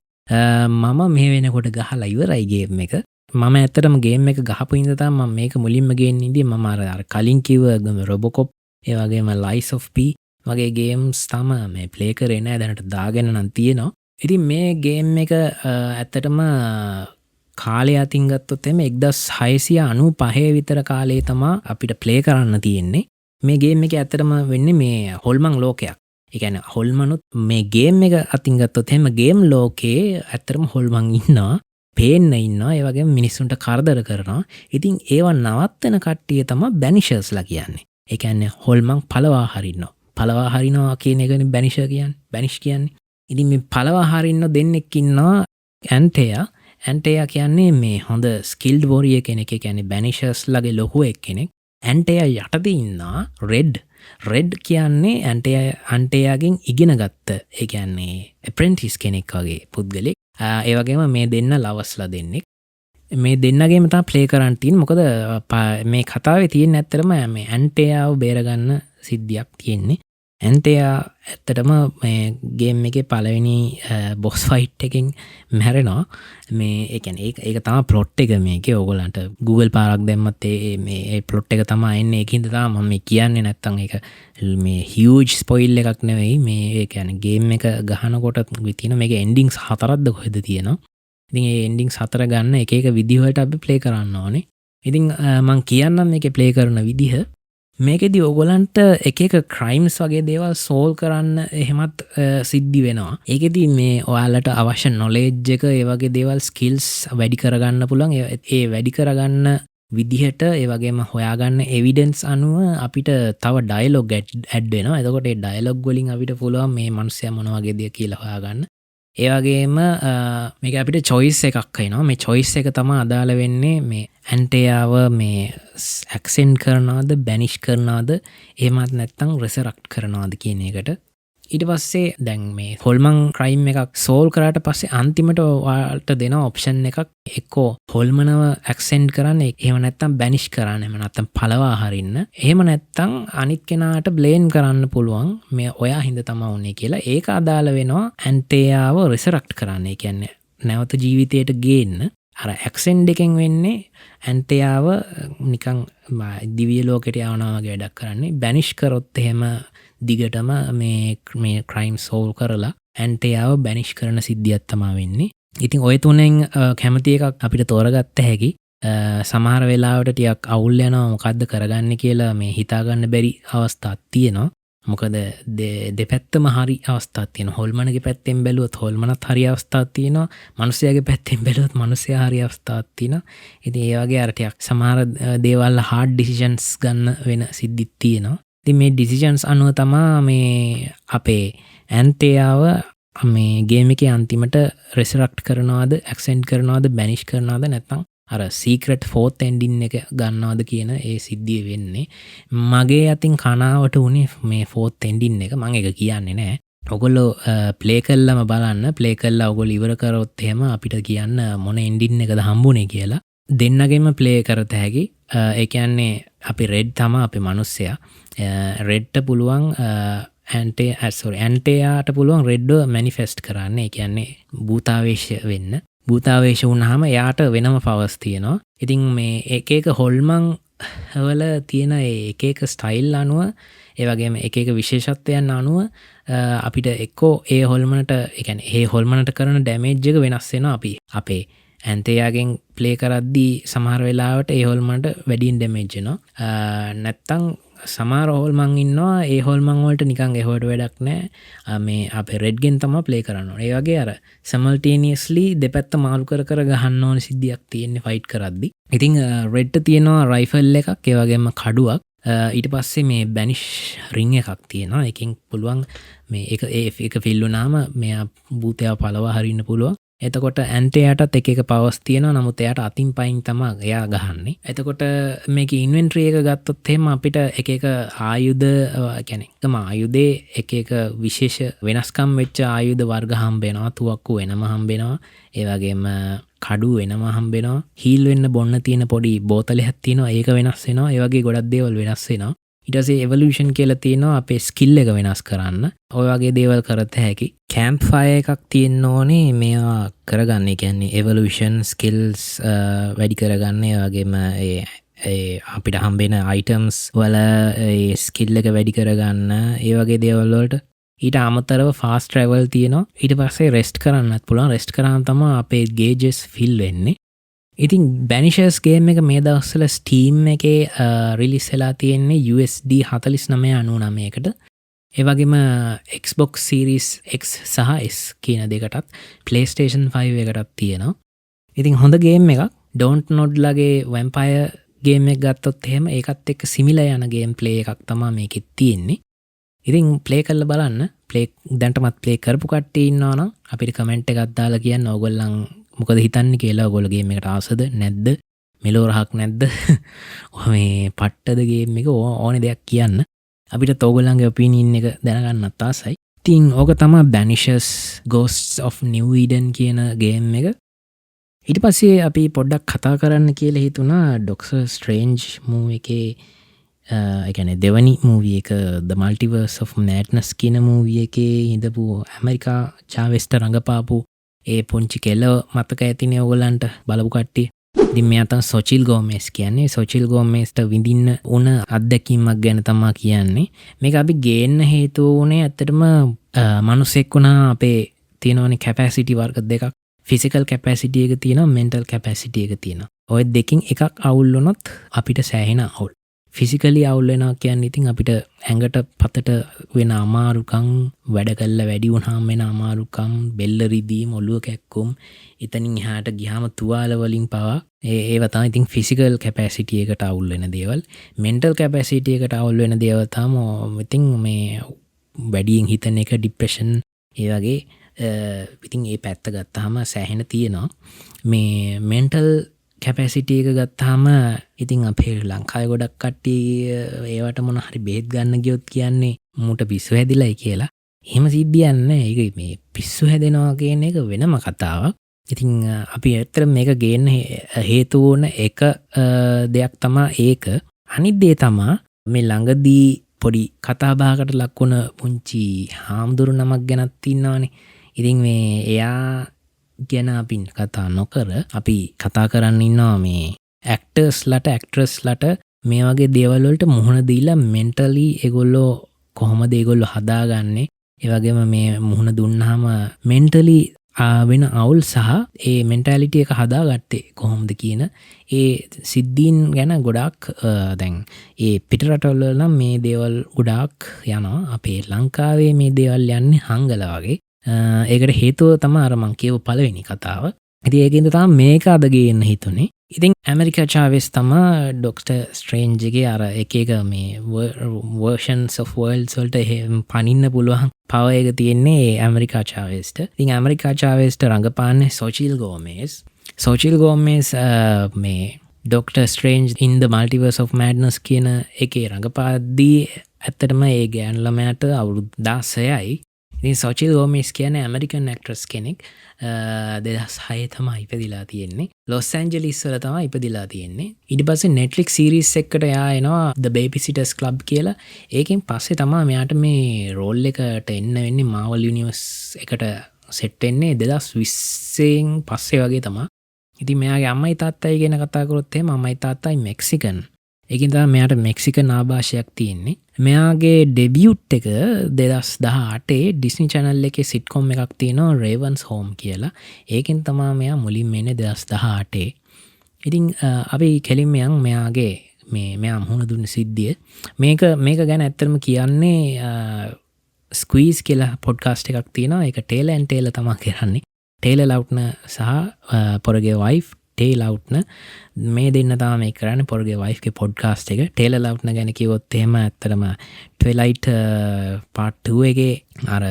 මම මේ වෙනකොට ගහලා ඉවරයි ගේම් එක. මම ඇත්තටම ගේම් එක ගහපු ඉඳන් තමයි මම මේක මුලින්ම ගේන්න ඉඳී. මම අර කලින් කිව්ව Robocop ඒ වගේම Lies of P වගේ ගේම්ස් තම මේ ප්ලේ කරේ නෑ. දැනට දාගෙන නම් තියෙනවා. ඉතින් මේ ගේම් එක ඇත්තටම කාලය අතින් ගත්තොත් එමේ 1695 විතර කාලේ තමයි අපිට ප්ලේ කරන්න තියෙන්නේ. මේ ගේම් එක ඇත්තටම වෙන්නේ මේ හොල්මන් ලෝකයක්. ඒ කියන්නේ හොල්මනුත් මේ ගේම් එක අතින් ගත්තොත් එහෙම ගේම් ලෝකේ ඇත්තටම හොල්මන් ඉන්නවා. පේන්න ඉන්නවා. ඒ වගේම මිනිස්සුන්ට කරදර කරනවා. ඉතින් ඒව නවත්තන කට්ටිය තමයි Banishersලා කියන්නේ. ඒ කියන්නේ හොල්මන් පළවා හරිනවා. පළවා හරිනවා කියන එකනේ Banisher කියන්නේ. Banish කියන්නේ. ඉතින් මේ පළවහරින්න දෙන්නෙක් ඉන්නවා ඇන්ටයා කියන්නේ මේ හොඳ ස්කිල්ඩ් වොරියර් කෙනෙක්. ඒ කියන්නේ බැනිෂර්ස් ලගේ ලොකු එක්කෙනෙක්. ඇන්ටයා යටතේ ඉන්නවා රෙඩ් කියන්නේ ඇන්ටයාගෙන් ඉගෙන ගත්ත ඒ කියන්නේ ඇප්‍රෙන්ටිස් කෙනෙක් වගේ පුද්ගලෙක්. ඒ වගේම මේ දෙන්න ලවස්ලා දෙන්නෙක්. මේ දෙන්නගේම තමයි ප්ලේ කරන්න තියෙන්නේ. මොකද මේ කතාවේ තියෙන ඇත්තටම මේ ඇන්ටයාව බේරගන්න සිද්ධියක් තියෙන්නේ. ඇන්ටයා ඇත්තටම මේ ගේම් එකේ පළවෙනි බොස් ෆයිට් එකෙන් මැරෙනවා. මේ ඒ කියන්නේ ඒක තමයි ප්ලොට් එක මේකේ. ඕගොල්ලන්ට Google පාරක් දැම්මත් මේ ප්ලොට් එක තමයි එන්නේ. ඒකින්ද තමයි මම මේ කියන්නේ. නැත්තම් ඒක මේ huge spoil එකක් නෙවෙයි. මේ ඒ කියන්නේ ගේම් එක ගහනකොට තියෙන මේකේ endings 4ක්ද කොහෙද තියෙනවා. ඉතින් ඒ endings 4 ගන්න එක විදි වලට අපි ප්ලේ කරන්න ඕනේ. ඉතින් මම කියන්නම් මේකේ ප්ලේ කරන විදිහ. මේකෙදී ඕගොල්ලන්ට එක ක්‍රයිම්ස් වගේ දේවල් සෝල්ව් කරන්න එහෙමත් සිද්ධි වෙනවා. ඒකෙදී මේ ඔයාලට අවශ්‍ය නොලෙජ් එක ඒ වගේ දේවල් ස්කිල්ස් වැඩි කරගන්න පුළුවන්. ඒ වැඩි කරගන්න විදිහට ඒ වගේම හොයාගන්න එවිඩන්ස් අනුව අපිට තව ඩයලොග් ඇඩ් වෙනවා. එතකොට ඒ ඩයලොග් වලින් අපිට පුළුවන් මේ මිනිස්සයා මොන වගේ දෙයක් කියලා හොයාගන්න. ඒ වගේම මේක අපිට choice එකක් එනවා. මේ choice එක තමයි අදාළ වෙන්නේ මේ ඇන්ටයාව මේ accent කරනවද banish කරනවද එහෙමත් නැත්නම් resurrect කරනවද කියන එකට. ඊට පස්සේ දැන් මේ හොල්මන් ක්‍රයිම් එකක් සෝල්ව් කරාට පස්සේ අන්තිමට ඔයාලට දෙන ඔප්ෂන් එකක් එක්කෝ හොල්මනව accent කරන්න එහෙම නැත්නම් banish කරන්න එහෙම නැත්නම් පළවා හරින්න. එහෙම නැත්නම් අනිත් කෙනාට blame කරන්න පුළුවන් මේ ඔයා හින්දා තමයි උනේ කියලා. ඒක අදාළ වෙනවා ඇන්ටයාව resurrect කරන්න. ඒ කියන්නේ නැවත ජීවිතයට ගේන්න. අර accent එකෙන් වෙන්නේ ඇන්ටයාව නිකන් දිව්‍ය ලෝකෙට යවනවා වගේ වැඩක් කරන්නේ. banish කරොත් එහෙම දිගටම මේ ක්‍රයිම් සෝල්ව් කරලා ඇන්ටයාව බැනිෂ් කරන සිද්ධියක් තමයි වෙන්නේ. ඉතින් ඔය තුනෙන් කැමති එකක් අපිට තෝරගත්ත හැකි. සමහර වෙලාවට ටිකක් අවුල් යනවා මොකද්ද කරගන්නේ කියලා මේ හිතාගන්න බැරි අවස්ථාවක් තියෙනවා. මොකද දෙපැත්තම හරි අවස්ථාවක් තියෙනවා. හොල්මනගේ පැත්තෙන් බැලුවොත් හොල්මනත් හරි අවස්ථාවක් තියෙනවා. මිනිස්යාගේ පැත්තෙන් බැලුවොත් මිනිස්යා හරි අවස්ථාවක් තියෙනවා. ඉතින් ඒ වගේ අර ටිකක් සමහර දේවල් hard decisions ගන්න වෙන සිද්ධිත් තියෙනවා. ඉතින් මේ decisions අනුව තමයි මේ අපේ ඇන්ටයාව මේ ගේම් එකේ අන්තිමට resurrect කරනවද, accent කරනවද, banish කරනවද නැත්නම් අර secret fourth ending එක ගන්නවද කියන ඒ සිද්ධිය වෙන්නේ. මගේ අතින් කනාවට උනේ මේ fourth ending එක. මම ඒක කියන්නේ නැහැ. ඔයගොල්ලෝ ප්ලේ කළාම බලන්න. ප්ලේ කළා ඔයගොල්ලෝ ඉවර කරොත් එහෙම අපිට කියන්න මොන ending එකද හම්බුනේ කියලා. දෙන්නගෙම ප්ලේ කරත හැකි. ඒ කියන්නේ අපි රෙඩ් තමයි අපේ මිනිස්සයා. රෙඩ්ට පුළුවන් ඇන්ටයාට පුළුවන් රෙඩ්ව මැනිෆෙස්ට් කරන්න. ඒ කියන්නේ භූතාවේශ වෙන්න. භූතාවේශ වුණාම එයාට වෙනම පවර්ස් තියෙනවා. ඉතින් මේ එක හොල්මන් වල තියෙන එක ස්ටයිල් අනුව ඒ වගේම එක විශේෂත්වයන් අනුව අපිට එක්කෝ ඒ හොල්මනට ඒ කියන්නේ ඒ හොල්මනට කරන ඩැමේජ් එක වෙනස් වෙනවා. අපි අපේ ඇන්ටයාගෙන් ප්ලේ කරද්දී සමහර වෙලාවට ඒ හොල්මනට වැඩියෙන් ඩැමේජ් වෙනවා. නැත්තම් සමහර හොල්මන් ඉන්නවා ඒ හොල්මන් වලට නිකන් එහෙවට වැඩක් නැහැ. මේ අපේ රෙඩ්ගෙන් තමයි ප්ලේ කරන්න ඕනේ. ඒ වගේ අර simultaneously දෙපැත්ත මාරු කර ගහන්න ඕන සිද්ධියක් තියෙන්නේ ෆයිට් කරද්දී. ඉතින් රෙඩ්ට තියෙනවා රයිෆල් එකක් ඒ වගේම කඩුවක්. ඊට පස්සේ මේ බැනිෂ් රින් එකක් තියෙනවා. එකෙන් පුළුවන් මේ එක ෆිල් වුණාම මෙයා භූතයා පළවා හරින්න පුළුවන්. එතකොට ඇන්ටයාටත් එක පවර්ස් තියෙනවා. නමුත් එයාට අතින් පයින් තමයි එයා ගහන්නේ. එතකොට මේකේ ඉන්වෙන්ටරි එක ගත්තොත් එහෙම අපිට එක ආයුධ කියන්නේ එකම ආයුධේ එක විශේෂ වෙනස්කම් වෙච්ච ආයුධ වර්ග හම්බ වෙනවා. තුවක්කු වෙනම හම්බ වෙනවා. ඒ වගේම කඩු වෙනම හම්බ වෙනවා. හීල් වෙන්න බොන්න තියෙන පොඩි බෝතලයක් තියෙනවා. ඒක වෙනස් වෙනවා. ඒ වගේ ගොඩක් දේවල් වෙනස් වෙනවා. ඊට පස්සේ එවලූෂන් කියලා තියෙනවා අපේ ස්කිල් එක වෙනස් කරන්න. ඔය වගේ දේවල් කරත් හැකි. කැම්ප් ෆයර් එකක් තියෙන්න ඕනේ මේවා කරගන්න. ඒ කියන්නේ එවලූෂන් ස්කිල්ස් වැඩි කරගන්න. ඒ වගේම අපිට හම්බෙන අයිටම්ස් වල ඒ ස්කිල් එක වැඩි කරගන්න. ඒ වගේ දේවල් වලට ඊට අමතරව ෆාස්ට් ට්‍රැවල් තියෙනවා. ඊට පස්සේ රෙස්ට් කරන්නත් පුළුවන්. රෙස්ට් කරාම තමයි අපේ ගේජස් ෆිල් වෙන්නේ. ඉතින් බැනිෂර්ස් ගේම් එක මේ දවස්වල ස්ටීම් එකේ රිලිස් වෙලා තියෙන්නේ USD 49.99කට. ඒ වගේම Xbox Series X සහ S කියන දෙකටත් PlayStation 5 එකටත් තියෙනවා. ඉතින් හොඳ ගේම් එකක්. Don't Nod ලගේ වැම්පයර් ගේම් එක ගත්තොත් එහෙම ඒකත් එක්ක සිමිලර් යන ගේම් ප්ලේ එකක් තමයි මේකෙත් තියෙන්නේ. ඉතින් ප්ලේ කරලා බලන්න. ප්ලේ දැන්ටමත් ප්ලේ කරපු කට්ටිය ඉන්නවා නම් අපිට කමෙන්ට් එකක් දාලා කියන්න ඕගොල්ලන් මොකද හිතන්නේ කියලා. ඕගොල්ලෝ ගේම් එකට ආසද නැද්ද? මෙලෝ රහක් නැද්ද? මේ පට්ටද ගේම් එක ඕනේ දෙයක් කියන්න. අපිට ඕගොල්ලන්ගේ ඔපිනියන් එක දැනගන්නත් ආසයි. ඉතින් ඕක තමයි Vanishes Ghosts of New Eden කියන ගේම් එක. ඊට පස්සේ අපි පොඩ්ඩක් කතා කරන්න කියලා හිතුණා Doctor Strange මූවී එකේ ඒ කියන්නේ දෙවනි මූවී එක The Multiverse of Madness කියන මූවී එකේ ඉඳපු ඇමරිකා චාවෙස්ට රඟපාපු ඒ පුංචි කෙල්ල මතක ඇතිනේ ඕගොල්ලන්ට බලපු කට්ටිය. ඉතින් මෙයා තමයි සොචිල් ගෝමෙස් කියන්නේ. සොචිල් ගෝමෙස්ට විඳින්න උන අත්දැකීමක් ගැන තමයි කියන්නේ. මේක අපි ගේන්න හේතුව උනේ ඇත්තටම මනුස්සෙක් වුණා අපේ තියෙනවනේ කැපැසිටි වර්ග දෙකක්. ෆිසිකල් කැපැසිටි එක තියෙනවා, මෙන්ටල් කැපැසිටි එක තියෙනවා. ඔය දෙකෙන් එකක් අවුල් වුණොත් අපිට සෑහෙන අවුල්. ෆිසිකලි අවුල් වෙනවා කියන්නේ ඉතින් අපිට ඇඟට පතට වෙන අමාරුකම්, වැඩ කළා වැඩි වුණාම වෙන අමාරුකම්, බෙල්ල රිදීම, ඔළුව කැක්කුම්, ඉතින් එහාට ගියාම තුවාල වලින් පවා ඒව තමයි ඉතින් ෆිසිකල් කැපැසිටි එකට අවුල් වෙන දේවල්. මෙන්ටල් කැපැසිටි එකට අවුල් වෙන දේවල් තමයි ඉතින් මේ වැඩියෙන් හිතන එක, ડિප්‍රෙෂන්, ඒ වගේ ඉතින් ඒ පැත්ත ගත්තාම සෑහෙන තියෙනවා. මේ මෙන්ටල් කැපැසිටි එක ගත්තාම ඉතින් අපේ ලංකාවේ ගොඩක් කට්ටිය ඒවට මොන හරි බෙහෙත් ගන්න ගියොත් කියන්නේ මූට පිස්සු හැදිලායි කියලා. එහෙම සිද්ධියක් නැහැ. ඒක මේ පිස්සු හැදෙනවා කියන එක වෙනම කතාවක්. ඉතින් අපි ඇත්තට මේක ගේන්න හේතු වුණ එක දෙයක් තමයි ඒක. අනිත් දේ තමයි මේ ළඟදී පොඩි කතා බහකට ලක් වුණ පුංචි හාමුදුරු නමක් ගැනත් ඉන්නවනේ. ඉතින් මේ එයා ගැන අපි කතා නොකර අපි කතා කරන්න ඉන්නවා මේ ඇක්ටර්ස්ලට, ඇක්ට්‍රස්ලට මේ වගේ දේවල් වලට මුහුණ දීලා මෙන්ටලි ඒගොල්ලෝ කොහොමද ඒගොල්ලෝ හදාගන්නේ, ඒ වගේම මේ මුහුණ දුන්නාම මෙන්ටලි වෙන අවුල් සහ ඒ මෙන්ටැලිටි එක හදාගත්තේ කොහොමද කියන ඒ සිද්ධීන් ගැන ගොඩක් දැන් ඒ පිටරටවල නම් මේ දේවල් ගොඩක් යනවා. අපේ ලංකාවේ මේ දේවල් යන්නේ හංගල වගේ. ඒකට හේතුව තමයි අර මං කියව පළවෙනි කතාව. ඉතින් ඒකින්ද තමයි මේක අද ගේන්න හිතුනේ. ඉතින් ඇමරිකා චාවෙස් තමයි ඩොක්ටර් ස්ට්‍රේන්ජ් එකේ අර එක එක මේ versions of worlds වලට පනින්න පුළුවන් power එක තියෙන්නේ ඇමරිකා චාවෙස්ට. ඉතින් ඇමරිකා චාවෙස්ට රඟපාන්නේ සොචිල් ගෝමෙස්. සොචිල් ගෝමෙස් මේ doctor strange in the multiverse of madness කියන එකේ රඟපාද්දී ඇත්තටම ඒ ගෑනු ළමයාට අවුරුදු 16යි. ඉතින් සොචිල් ගෝමෙස් කියන්නේ ඇමරිකන් ඇක්ට්‍රස් කෙනෙක්. 2006 තමයි ඉපදිලා තියෙන්නේ. ලොස් ඇන්ජලිස් වල තමයි ඉපදිලා තියෙන්නේ. ඊට පස්සේ Netflix series එකකට එයා එනවා The Babysitters Club කියලා. ඒකෙන් පස්සේ තමයි මෙයාට මේ රෝල් එකට එන්න වෙන්නේ Marvel Universe එකට සෙට් වෙන්නේ 2020න් පස්සේ වගේ තමයි. ඉතින් මෙයාගේ අම්මයි තාත්තයි ගැන කතා කරොත් එහෙම අම්මයි තාත්තයි මෙක්සිකන්. ඒකින් තමයි මෙයාට මෙක්සිකන් ආభాෂයක් තියෙන්නේ. මෙයාගේ ඩෙබියුට් එක 2018 ඩිස්නි channel එකේ සිට්කොම් එකක් තියෙනවා Raven's Home කියලා. ඒකෙන් තමයි මෙයා මුලින්ම එන්නේ 2018. ඉතින් අපි කෙලින්ම යන් මෙයාගේ මෙයා මුහුණ දුන්න සිද්ධිය. මේක ගැන ඇත්තටම කියන්නේ ස්ක්වීස් කියලා පොඩ්කාස්ට් එකක් තියෙනවා. ඒක ටේලර් ඇන්ඩ් ටේලර් තමයි කරන්නේ. ටේලර් ලවුට්න සහ පොරගේ වයිෆ් ටේ ලවුට්න මේ දෙන්න තමයි මේ කරන්නේ පොරගේ වයිෆ්ගේ පොඩ්කාස්ට් එක. ටේලර් ලවුට්න ගැන කිව්වොත් එහෙම ඇත්තටම ට්විලයිට් part 2 එකේ අර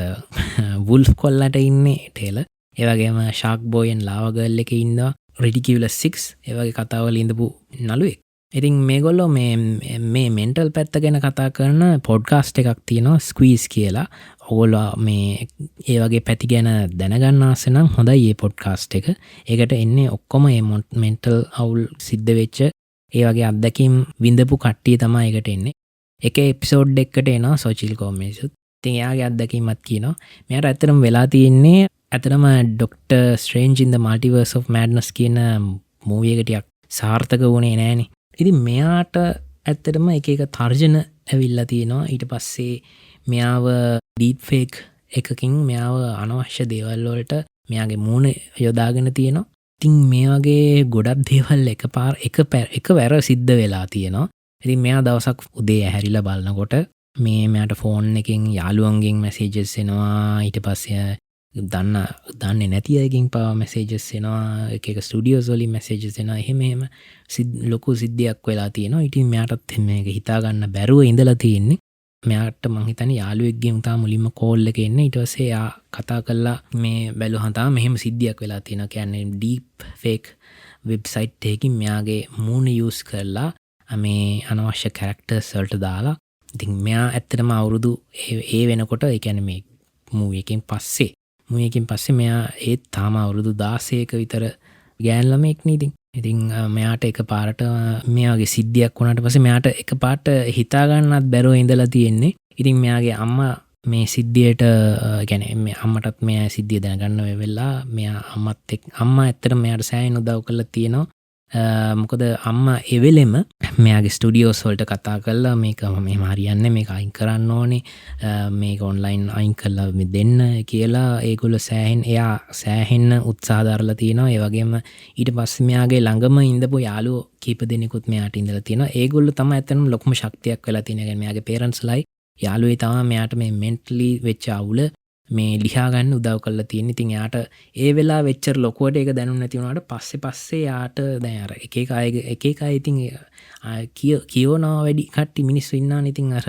වුල්ෆ් කොල්ලට ඉන්නේ ටේලර්. ඒ වගේම ෂාක් බෝයි and ලාවා ගර්ල් එකේ ඉන්නවා රිඩිකියුලස් 6 ඒ වගේ කතාවල ඉඳපු නළුවෙක්. ඉතින් මේගොල්ලෝ මේ මෙන්ටල් පැත්ත ගැන කතා කරන පොඩ්කාස්ට් එකක් තියෙනවා ස්ක්වීස් කියලා. ඔයගොල්ලෝ මේ ඒ වගේ පැති ගැන දැනගන්න ආස නම් හොඳයි මේ පොඩ්කාස්ට් එක. ඒකට එන්නේ ඔක්කොම මේ මෙන්ටල් අවුල් සිද්ධ වෙච්ච ඒ වගේ අත්දැකීම් විඳපු කට්ටිය තමයි ඒකට එන්නේ. එක එපිසෝඩ් එකකට එනවා සොචිල් ගෝමෙස්ුත්. ඉතින් එයාගේ අත්දැකීමත් කියනවා. මෙයාට ඇත්තටම වෙලා තියෙන්නේ ඇත්තටම doctor strange in the multiverse of madness කියන මූවි එක ටිකක් සාර්ථක වුණේ නෑනේ. ඉතින් මෙයාට ඇත්තටම එක තර්ජන ඇවිල්ලා තියෙනවා. ඊට පස්සේ මෙයාව ඩීප් ෆේක් එකකින් මෙයාව අනවශ්‍ය දේවල් වලට මෙයාගේ මූණ යොදාගෙන තියෙනවා. ඉතින් මේ වගේ ගොඩක් දේවල් එකවර සිද්ධ වෙලා තියෙනවා. ඉතින් මෙයා දවසක් උදේ ඇහැරිලා බලනකොට මෙයාට ෆෝන් එකෙන් යාළුවන්ගෙන් මැසේජස් එනවා. ඊට පස්සේ දන්නේ නැති අයගෙන් පවා මැසේජස් එනවා. එක ස්ටුඩියෝස් වලින් මැසේජස් එනවා. එහෙම ලොකු සිද්ධියක් වෙලා තියෙනවා. ඉතින් මෙයාටත් මේක හිතා ගන්න බැරුව ඉඳලා තියෙන්නේ. මෙයාට මං හිතන්නේ යාළුවෙක්ගේ උන්තා මුලින්ම කෝල් එක එන්නේ. ඊට පස්සේ එයා කතා කළා මේ බැලුවහම තමයි මෙහෙම සිද්ධියක් වෙලා තියෙනවා. කියන්නේ ඩීප් ෆේක් වෙබ්සයිට් එකකින් මෙයාගේ මූණ යූස් කරලා මේ අනවශ්‍ය කැරක්ටර්ස් වලට දාලා. ඉතින් මෙයා ඇත්තටම අවුරුදු ඒ වෙනකොට ඒ කියන්නේ මේ මූවී එකෙන් පස්සේ මෙයා ඒත් තාම අවුරුදු 16ක විතර ගෑන් ළමෙක් නේ. ඉතින් මෙයාට එකපාරට මේ වගේ සිද්ධියක් වුණාට පස්සේ මෙයාට එකපාරට හිතා ගන්නත් බැරුව ඉඳලා තියෙන්නේ. ඉතින් මෙයාගේ අම්මා මේ සිද්ධියට කියන්නේ මේ අම්මටත් මේ සිද්ධිය දැනගන්න වෙලා මෙයා අම්මා ඇත්තටම මෙයාට සෑහෙන උදව් කරලා තියෙනවා. මොකද අම්මා එවෙලෙම මෙයාගේ ස්ටුඩියෝස් වලට කතා කරලා මේක මෙහෙම හරියන්නේ මේක අයින් කරන්න ඕනේ මේක ඔන්ලයින් අයින් කරලා මේ දෙන්න කියලා ඒගොල්ලෝ සෑහෙන්න උත්සාහ දරලා තියෙනවා. ඒ වගේම ඊට පස්සේ මෙයාගේ ළඟම ඉඳපු යාළුවෝ කීප දෙනෙකුත් මෙයාට ඉඳලා තියෙනවා. ඒගොල්ලෝ තමයි ඇත්තටම ලොකුම ශක්තියක් වෙලා තියෙන. يعني මෙයාගේ පේරන්ට්ස්ලයි යාළුවේ තමයි මෙයාට මේ මෙන්ටලි වෙච්ච අවුල මේ ලියා ගන්න උදව් කරලා තියෙන්නේ. ඉතින් යාට ඒ වෙලාව වෙච්චර ලොකුවට ඒක දැනුන්නේ නැති වුණාට පස්සේ යාට දැන් අර එක අය ඉතින් කියවනවා වැඩි කට්ටි මිනිස්සු ඉන්නවනේ. ඉතින් අර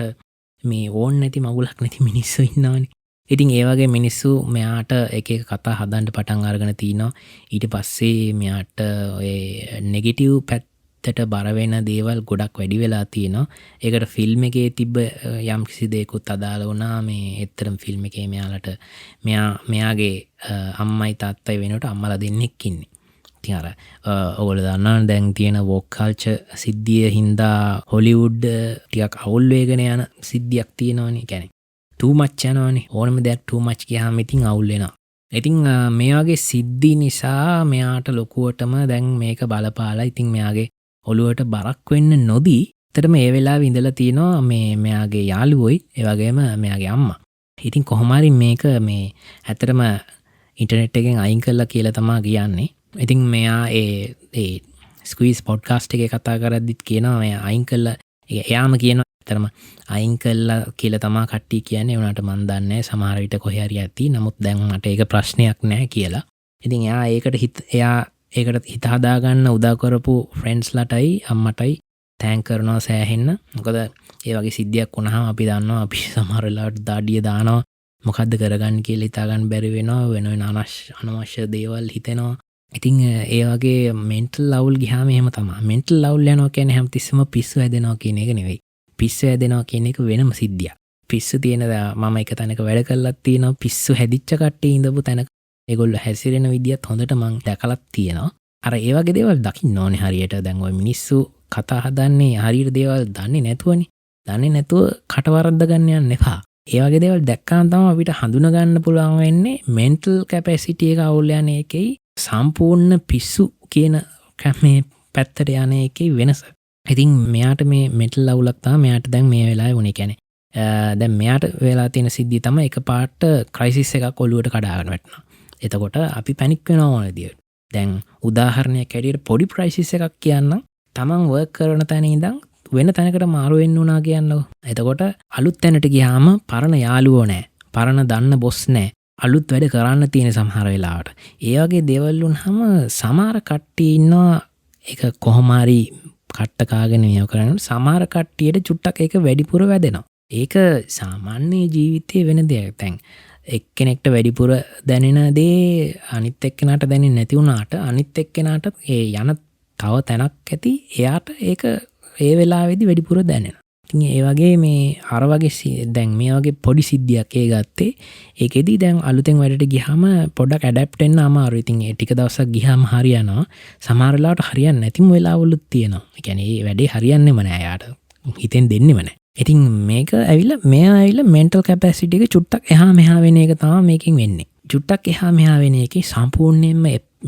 මේ ඕන් නැති මගුලක් නැති මිනිස්සු ඉන්නවනේ. ඉතින් ඒ වගේ මිනිස්සු මෙයාට එක කතා හදන්න පටන් අරගෙන තිනවා. ඊට පස්සේ මෙයාට ඔය නෙගටිව් පැත්තට බර වෙන දේවල් ගොඩක් වැඩි වෙලා තියෙනවා. ඒකට ෆිල්ම් එකේ තිබ්බ යම් කිසි දෙයක්ත් අදාළ වුණා. මේ ඇත්තටම ෆිල්ම් එකේ මෙයාගේ අම්මයි තාත්තයි වෙනකොට අම්මලා දෙන්නෙක් ඉන්නේ. ඉතින් අර ඔයගොල්ලෝ දන්නවනේ දැන් තියෙන වොක් කල්චර් සිද්ධිය හින්දා හොලිවුඩ් ටිකක් අවුල් වෙගෙන යන සිද්ධියක් තියෙනවනේ. කියන්නේ too much යනවනේ. ඕනම දෙයක් too much ගියාම ඉතින් අවුල් වෙනවා. ඉතින් මේ වගේ සිද්ධි නිසා මෙයාට ලොකුවටම දැන් මේක බලපාලා. ඉතින් මෙයාගේ ඔළුවට බරක් වෙන්න නොදී ඇත්තටම ඒ වෙලාවේ ඉඳලා තියෙනවා මෙයාගේ යාළුවෝයි ඒ වගේම මෙයාගේ අම්මා. ඉතින් කොහොම හරි මේක මේ ඇත්තටම ඉන්ටර්නෙට් එකෙන් අයින් කළා කියලා තමයි කියන්නේ. ඉතින් මෙයා ඒ ස්ක්වීස් පොඩ්කාස්ට් එකේ කතා කරද්දිත් කියනවා මෙයා අයින් කළා. එයාම කියනවා ඇත්තටම අයින් කළා කියලා තමයි කට්ටිය කියන්නේ. උනාට මන් දන්නේ සමහර විට කොහේ හරි ඇති. නමුත් දැන් මට ඒක ප්‍රශ්නයක් නැහැ කියලා. ඉතින් එයා ඒකට හිත හදාගන්න උදා කරපු ෆ්‍රෙන්ඩ්ස්ලටයි අම්මටයි තෑන්ක් කරනවා සෑහෙන්න. මොකද ඒ වගේ සිද්ධියක් වුණාම අපි දන්නවා අපි සමහර වෙලාවට දාඩිය දානවා. මොකද්ද කරගන්න කියලා හිතා ගන්න බැරි වෙනවා. වෙන අනවශ්‍ය දේවල් හිතෙනවා. ඉතින් ඒ වගේ මෙන්ටල් අවුල් ගියාම එහෙම තමයි. මෙන්ටල් අවුල් යනවා කියන්නේ හැමතිස්සෙම පිස්සු හැදෙනවා කියන එක නෙවෙයි. පිස්සු හැදෙනවා කියන එක වෙනම සිද්ධියක්. පිස්සු තියෙන මම එක තැනක වැඩ කරලත් තියෙනවා. පිස්සු හැදිච්ච කට්ටිය ඉඳපු තැනක ඒගොල්ලෝ හැසිරෙන විදියත් හොඳට මං දැකලත් තියෙනවා. අර ඒ වගේ දේවල් දකින්න ඕනේ හරියට. දැන් ওই මිනිස්සු කතා හදන්නේ හරියට දේවල් දන්නේ නැතුවනේ. දන්නේ නැතුව කටවරද්ද ගන්න යන්න එපා. ඒ වගේ දේවල් දැක්කම තමයි අපිට හඳුනා ගන්න පුළුවන් වෙන්නේ මෙන්ටල් කැපැසිටි එක අවුල් යන එකේ සම්පූර්ණ පිස්සු කියන මේ පැත්තට යන එකේ වෙනස. ඉතින් මෙයාට මේ මෙන්ටල් අවුලක් තමයි මෙයාට දැන් මේ වෙලාවේ වුනේ. කියන්නේ දැන් මෙයාට වෙලා තියෙන සිද්ධිය තමයි එකපාරට ක්‍රයිසිස් එකක් ඔළුවට කඩාගෙන වැටෙනවා. එතකොට අපි පැනික් වෙනවා ඕන විදියට. දැන් උදාහරණයක් ඇටියට පොඩි ක්‍රයිසිස් එකක් කියන්නම්. තමන් වර්ක් කරන තැන ඉඳන් වෙන තැනකට මාරු වෙන්න උනා කියන්නකො. එතකොට අලුත් තැනට ගියාම පරණ යාළුවෝ නැහැ. පරණ දන්න බොස් නැහැ. අලුත් වැඩ කරන්න තියෙන සමහර වෙලාවට. ඒ වගේ දේවල් වුණාම සමහර කට්ටිය ඉන්නවා ඒක කොහොම හරි කට්ට කාගෙන මේව කරනවා. සමහර කට්ටියට චුට්ටක් ඒක වැඩිපුර වැදෙනවා. ඒක සාමාන්‍ය ජීවිතයේ වෙන දෙයක්. දැන් එක්කෙනෙක්ට වැඩිපුර දැනෙන දේ අනිත් එක්කෙනාට දැනෙන්නේ නැති වුණාට අනිත් එක්කෙනාට ඒ යන තව තැනක් ඇති එයාට ඒක ඒ වෙලාවේදී වැඩිපුර දැනෙනවා. ඉතින් ඒ වගේ මේ අර වගේ දැන් මේ වගේ පොඩි සිද්ධියක් ඒ ගත්තේ ඒකෙදි දැන් අලුතෙන් වැඩට ගියාම පොඩ්ඩක් ඇඩැප්ට් වෙන්න අමාරුයි. ඉතින් ඒ ටික දවසක් ගියාම හරියනවා. සමහර වෙලාවට හරියන්නේ නැතිම වෙලාවලුත් තියෙනවා. ඒ කියන්නේ මේ වැඩේ හරියන්නේම නැහැ යාට. හිතෙන් දෙන්නෙම නැහැ. ඉතින් මේක ඇවිල්ලා මෙන්ටල් කැපැසිටි එක චුට්ටක් එහා මෙහා වෙන එක තමයි මේකෙන් වෙන්නේ. චුට්ටක් එහා මෙහා වෙන එකේ සම්පූර්ණයෙන්ම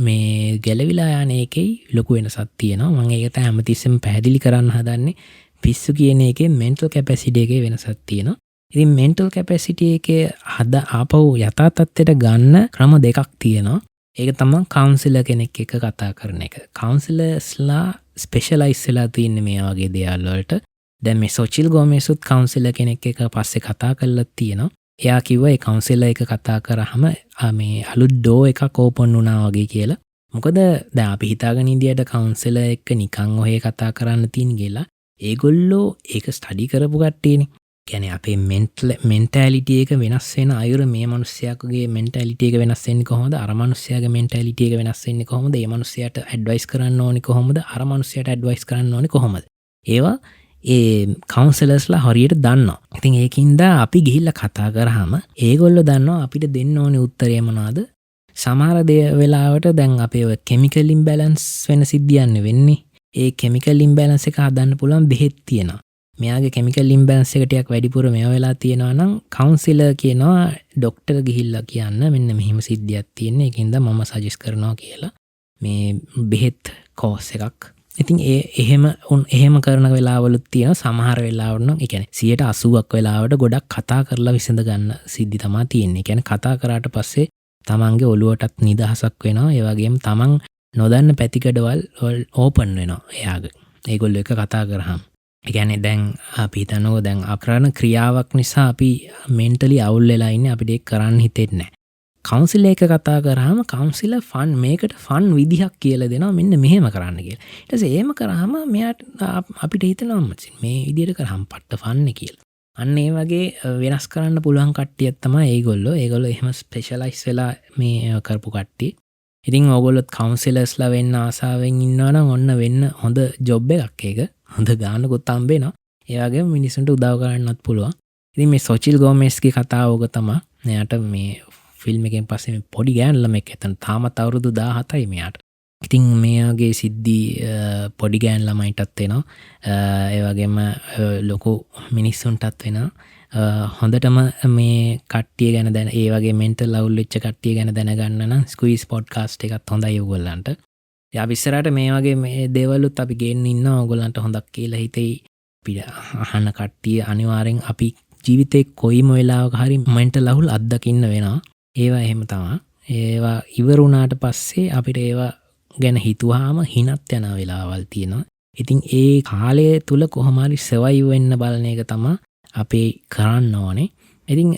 මේ ගැලවිලා යන එකේ ලොකු වෙනසක් තියෙනවා. මම ඒකට හැමතිස්සෙම පැහැදිලි කරන්න හදන්නේ පිස්සු කියන එකේ මෙන්ටල් කැපැසිටි එකේ වෙනසක් තියෙනවා. ඉතින් මෙන්ටල් කැපැසිටි එකේ ආපහු යථා තත්ත්වයට ගන්න ක්‍රම දෙකක් තියෙනවා. ඒක තමයි කවුන්සිලර් කෙනෙක් එක්ක කතා කරන එක. කවුන්සිලර්ස්ලා ස්පෙෂලායිස් වෙලා තියෙන මේ වගේ දේවල් වලට. දැන් මේ සොචිල් ගෝමේසුත් කවුන්සිලර් කෙනෙක් එක්ක පස්සේ කතා කරලා තියෙනවා. එයා කිව්වා ඒ කවුන්සිලර් එක කතා කරාම මේ අලුත් ඩෝ එකක් ඕපන් වුණා වගේ කියලා. මොකද දැන් අපි හිතාගෙන ඉඳියට කවුන්සිලර් එක්ක නිකන් ඔහේ කතා කරන්න තියෙන කියලා. ඒගොල්ලෝ ඒක ස්ටඩි කරපු කට්ටියනේ. ගැන අපේ මෙන්ටෑලිටිය එක වෙනස් වෙන අයුර මේ මනුස්සයකගේ මෙන්ටෑලිටිය එක වෙනස් වෙන්නේ කොහොමද අර මනුස්සයාගේ මෙන්ටෑලිටිය එක වෙනස් වෙන්නේ කොහොමද ඒ මනුස්සයාට ඇඩ්වයිස් කරන්න ඕනේ කොහොමද අර මනුස්සයාට ඇඩ්වයිස් කරන්න ඕනේ කොහොමද ඒවා ඒ කවුන්සලර්ස්ලා හරියට දන්නවා. ඉතින් ඒකින්ද අපි ගිහිල්ලා කතා කරාම ඒගොල්ලෝ දන්නවා අපිට දෙන්න ඕනේ උත්තරය මොනවාද. සමහර වෙලාවට දැන් අපේ කෙමිකල් ඉම්බැලන්ස් වෙන සිද්ධියන්නේ වෙන්නේ. ඒ කෙමිකල් ඉම්බැලන්ස් එක හදන්න පුළුවන් බෙහෙත් තියෙනවා. මෙයාගේ කෙමිකල් ඉම්බැලන්ස් එක ටිකක් වැඩිපුර මේව වෙලා තියෙනවා නම් කවුන්සිලර් කියනවා ડોක්ටර් ගිහිල්ලා කියන්න මෙන්න මෙහෙම සිද්ධියක් තියෙන්නේ. ඒකින්ද මම සජෙස්ට් කරනවා කියලා. මේ බෙහෙත් කෝස් එකක්. ඉතින් එහෙම කරන වෙලාවලුත් තියෙන සමහර වෙලාවට නම් ඒ කියන්නේ 80%ක් වෙලාවට ගොඩක් කතා කරලා විසඳ ගන්න සිද්ධි තමයි තියෙන්නේ. ඒ කියන්නේ කතා කරාට පස්සේ තමන්ගේ ඔළුවටත් නිදහසක් වෙනවා. ඒ වගේම තමන් නොදන්න පැතිකඩවල් ඕපන් වෙනවා එයාගේ. ඒගොල්ලෝ එක කතා කරාම. ඒ කියන්නේ දැන් අපි හිතනකො දැන් අපරාණ ක්‍රියාවක් නිසා අපි මෙන්ටලි අවුල් වෙලා ඉන්නේ අපිට ඒක කරන්න හිතෙන්නේ නැහැ. කවුන්සිලර් එක කතා කරාම කවුන්සිලර් මේකට ෆන් විදිහක් කියලා දෙනවා මෙන්න මෙහෙම කරන්න කියලා. ඊට පස්සේ එහෙම කරාම මෙයාට අපිට හිතෙනවා මේ විදිහට කරාම පට්ට ෆන් කියලා. අන්න ඒ වගේ වෙනස් කරන්න පුළුවන් කට්ටියක් තමයි ඒගොල්ලෝ. ඒගොල්ලෝ එහෙම ස්පෙෂලායිස් වෙලා මේ කරපු කට්ටිය. ඉතින් ඕගොල්ලොත් කවුන්සිලර්ස්ලා වෙන්න ආසාවෙන් ඉන්නවා නම් ඔන්න වෙන්න හොඳ ජොබ් එකක් ඒක. හොඳ ගානකුත් හම්බෙනවා. ඒ වගේම මිනිසුන්ට උදව් කරන්නත් පුළුවන්. ඉතින් මේ සොචිල් ගෝමෙස්ගේ කතාව ඕක තමයි. එයාට මේ ෆිල්ම් එකෙන් පස්සේ පොඩි ගෑනු ළමෙක් එතන තාමත් අවුරුදු 17යි මෙයාට. ඉතින් මෙයාගේ සිද්ධි පොඩි ගෑනු ළමයිටත් වෙනවා. ඒ වගේම ලොකු මිනිස්සුන්ටත් වෙනවා. හොඳටම මේ කට්ටිය ගැන දැන ඒ වගේ මෙන්ටල් අවුල් වෙච්ච කට්ටිය ගැන දැනගන්න නම් ස්ක්වීස් පොඩ්කාස්ට් එකත් හොඳයි ඔයගොල්ලන්ට. යා ඉස්සරහට මේ වගේ මේ දේවලුත් අපි ගෙන්න ඉන්නවා ඔයගොල්ලන්ට හොඳක් කියලා හිතෙයි. අපි අහන කට්ටිය අනිවාර්යෙන් අපි ජීවිතේ කොයිම වෙලාවක හරි මෙන්ටල් අවුල් අත්දකින්න වෙනවා. ඒවා එහෙම තමයි. ඒවා ඉවර වුණාට පස්සේ අපිට ඒවා ගැන හිතුවාම හිනත් යන වෙලාවල් තියෙනවා. ඉතින් ඒ කාලය තුල කොහොම හරි සර්වයිව් වෙන්න බලන එක තමයි අපි කරන්න ඕනේ. ඉතින්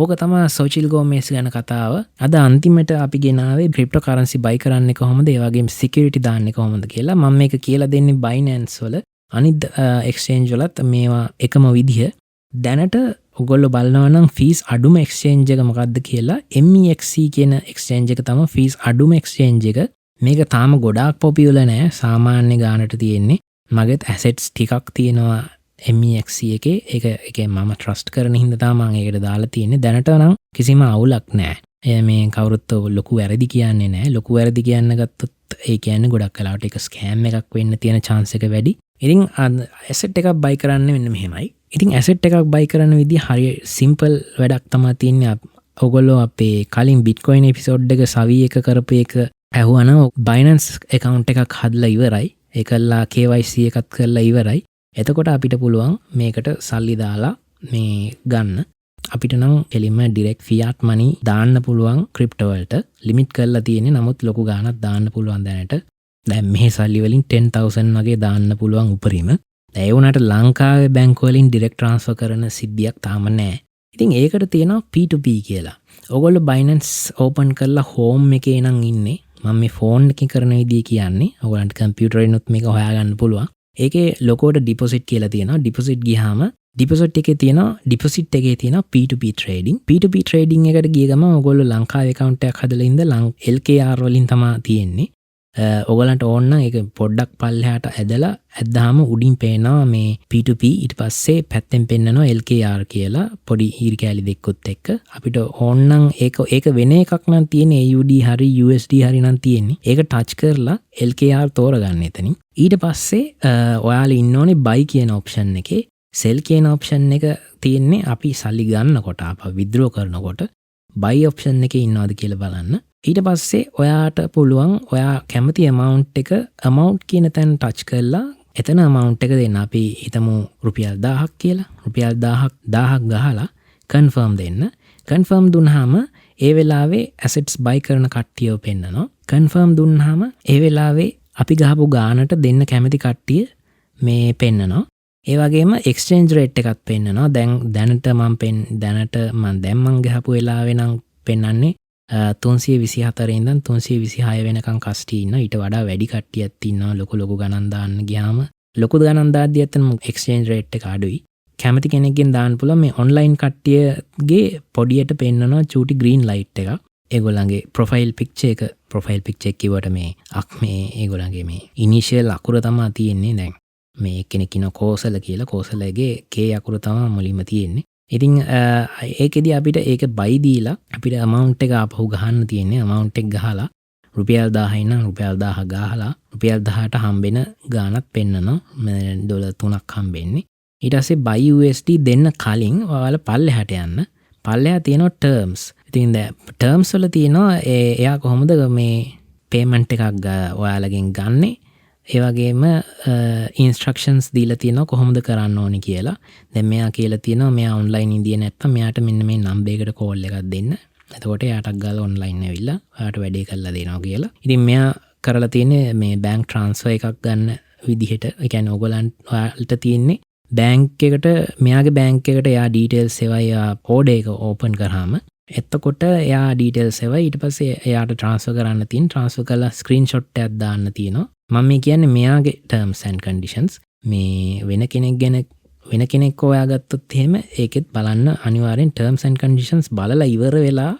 ඕක තමයි සොචිල් ගෝමෙස් ගැන කතාව. අද අන්තිමට අපි ගෙනාවේ ක්‍රිප්ටෝ කරන්සි බයි කරන්නේ කොහොමද, ඒ වගේම සිකියුරිටි දාන්නේ කොහොමද කියලා. මම මේක කියලා දෙන්නේ Binance වල අනිත් එක්ස්චේන්ජ් වලත් මේවා එකම විදිහ. දැනට ඔගොල්ලෝ බලනවා නම් ෆීස් අඩුම එක්ස්චේන්ජ් එක මොකක්ද කියලා MEXC කියන එක්ස්චේන්ජ් එක තමයි ෆීස් අඩුම එක්ස්චේන්ජ් එක. මේක තාම ගොඩාක් පොපියුලර් නෑ. සාමාන්‍ය ගානට තියෙන්නේ. මගෙත් ඇසෙට්ස් ටිකක් තියෙනවා MEXC එකේ. ඒක මම ට්‍රස්ට් කරන හින්දා තමයි මම ඒකට දාලා තියෙන්නේ. දැනට නම් කිසිම අවුලක් නෑ. මේ කවුරුත් ලොකු වැරදි කියන්නේ නෑ. ලොකු වැරදි කියන්න ගත්තොත් ඒ කියන්නේ ගොඩක් වෙලාවට ඒක ස්කෑම් එකක් වෙන්න තියෙන chance එක වැඩි. ඉතින් ඇසෙට් එකක් බයි කරන්න මෙන්න මෙහෙමයි. ඉතින් ඇසෙට් එකක් බයි කරන්න විදිහ හරිය සිම්පල් වැඩක් තමයි තියෙන්නේ. ඔයගොල්ලෝ අපේ කලින් බිට්කොයින් එපිසෝඩ් එක සවි එක කරපු එක ඇහුවනම් Binance account එකක් හදලා ඉවරයි. ඒකල්ලා KYC එකත් කරලා ඉවරයි. එතකොට අපිට පුළුවන් මේකට සල්ලි දාලා මේ ගන්න. අපිට නම් එලින්ම ඩිරෙක්ට් ෆියට් මනි දාන්න පුළුවන් ක්‍රිප්ටෝ වලට. ලිමිට් කරලා තියෙන්නේ. නමුත් ලොකු ගාණක් දාන්න පුළුවන් දැනට. දැන් මේ සල්ලි වලින් 10000 වගේ දාන්න පුළුවන් උපරිම. ඒ වුණාට ලංකාවේ බැංකු වලින් ඩිරෙක්ට් ට්‍රාන්ස්ෆර් කරන සිද්ධියක් තාම නැහැ. ඉතින් ඒකට තියෙනවා P2P කියලා. ඔයගොල්ලෝ Binance open කරලා home එකේ නම් ඉන්නේ. මම මේ ෆෝන් එකකින් කරන විදිය කියන්නේ. ඔයගොල්ලන්ට කම්පියුටරෙන්නුත් මේක හොයාගන්න පුළුවන්. ඒකේ ලොකෝට ඩිපොසිට් කියලා තියෙනවා. ඩිපොසිට් ගියාම ඩිපොසිට් එකේ තියෙනවා P2P trading. P2P trading එකට ගිය ගමන් ඔයගොල්ලෝ ලංකාවේ account එකක් හදලා ඉඳලා LKR වලින් තමයි තියෙන්නේ. ඔයගලන්ට ඕන නම් ඒක පොඩ්ඩක් පල්ලෙහාට ඇද්දාම උඩින් පේනවා මේ P2P. ඊට පස්සේ පැත්තෙන් පෙන්නනවා LKR කියලා පොඩි ඊරි කැලි දෙකකුත් එක්ක. අපිට ඕන නම් ඒක වෙන එකක් නම් තියෙන්නේ AUD හරි USD හරි නම් තියෙන්නේ. ඒක ටච් කරලා LKR තෝරගන්න එතනින්. ඊට පස්සේ ඔයාලා ඉන්න ඕනේ buy කියන option එකේ. sell කියන option එක තියෙන්නේ අපි සල්ලි ගන්නකොට අප withdraw කරනකොට buy option එකේ ඉන්නවද කියලා බලන්න. ඊට පස්සේ ඔයාට පුළුවන් ඔයා කැමති amount කියන තැන ටච් කරලා එතන amount එක දෙන්න. අපි හිතමු රුපියල් 1000ක් කියලා. රුපියල් 1000ක් ගහලා confirm දෙන්න. confirm දුන්නාම ඒ වෙලාවේ assets buy කරන කට්ටියව පෙන්නනවා. confirm දුන්නාම ඒ වෙලාවේ අපි ගහපු ගානට දෙන්න කැමති කට්ටිය මේ පෙන්නනවා. ඒ වගේම exchange rate එකත් පෙන්නනවා. දැනට මම ගහපු වෙලාවේ නම් පෙන්නන්නේ 324 ඉඳන් 326 වෙනකන් කස්ටි ඉන්නවා. ඊට වඩා වැඩි කට්ටියක් ඉන්නවා. ලොකු ගණන් දාන්න ගියාම ලොකු ගණන් දාද්දී ඇත්තටම exchange rate එක අඩුයි. කැමති කෙනෙක්ගෙන් දාන්න පුළුවන් මේ ඔන්ලයින් කට්ටියගේ පොඩියට පෙන්නනවා චූටි ග්‍රීන් ලයිට් එකක්. ඒගොල්ලන්ගේ ප්‍රොෆයිල් පික්චර් එක කිව්වට මේ ඒගොල්ලන්ගේ මේ ඉනිෂියල් අකුර තමයි තියෙන්නේ දැන්. මේ කෙනෙක් ඉන්න කෝසල කියලා කෝසලගේ K අකුර තමයි මුලින්ම තියෙන්නේ. ඉතින් ඒකෙදි අපිට ඒක බයි දීලා අපිට amount එක ආපහු ගහන්න තියෙන්නේ. amount එක ගහලා රුපියල් 1000 නම් රුපියල් 1000 ගහලා රුපියල් 10ට හම්බෙන ගාණක් පෙන්නනවා. ඩොලර් 3ක් හම්බෙන්නේ. ඊට පස්සේ buy USD දෙන්න කලින් ඔයාලා පල්ලෙහාට යන්න. පල්ලෙහා තියෙනවා terms. ඉතින් දැන් terms වල තියෙනවා එයා කොහොමද මේ payment එකක් ඔයාලගෙන් ගන්නෙ. ඒ වගේම instructions දීලා තියෙනවා කොහොමද කරන්න ඕනි කියලා. දැන් මෙයා කියලා තියෙනවා මෙයා online ඉඳියේ නැත්තම් මෙයාට මෙන්න මේ number එකට call එකක් දෙන්න. එතකොට එයාටක් ගාලා online ඇවිල්ලා ඔයාට වැඩේ කරලා දෙනවා කියලා. ඉතින් මෙයා කරලා තියෙන්නේ මේ bank transfer එකක් ගන්න විදිහට. ඒ කියන්නේ ඔයගොල්ලන්ට ඔයාලට තියෙන්නේ bank එකට මෙයාගේ bank එකට එයා details ඒවා order එක open කරාම එතකොට එයා details ඒවා ඊට පස්සේ එයාට transfer කරන්න තියෙන transfer කරලා screenshot එකක් දාන්න තියෙනවා. මම මේ කියන්නේ මෙයාගේ terms and conditions. මේ වෙන කෙනෙක් හොයාගත්තොත් එහෙම ඒකෙත් බලන්න අනිවාර්යෙන් terms and conditions බලලා ඉවර වෙලා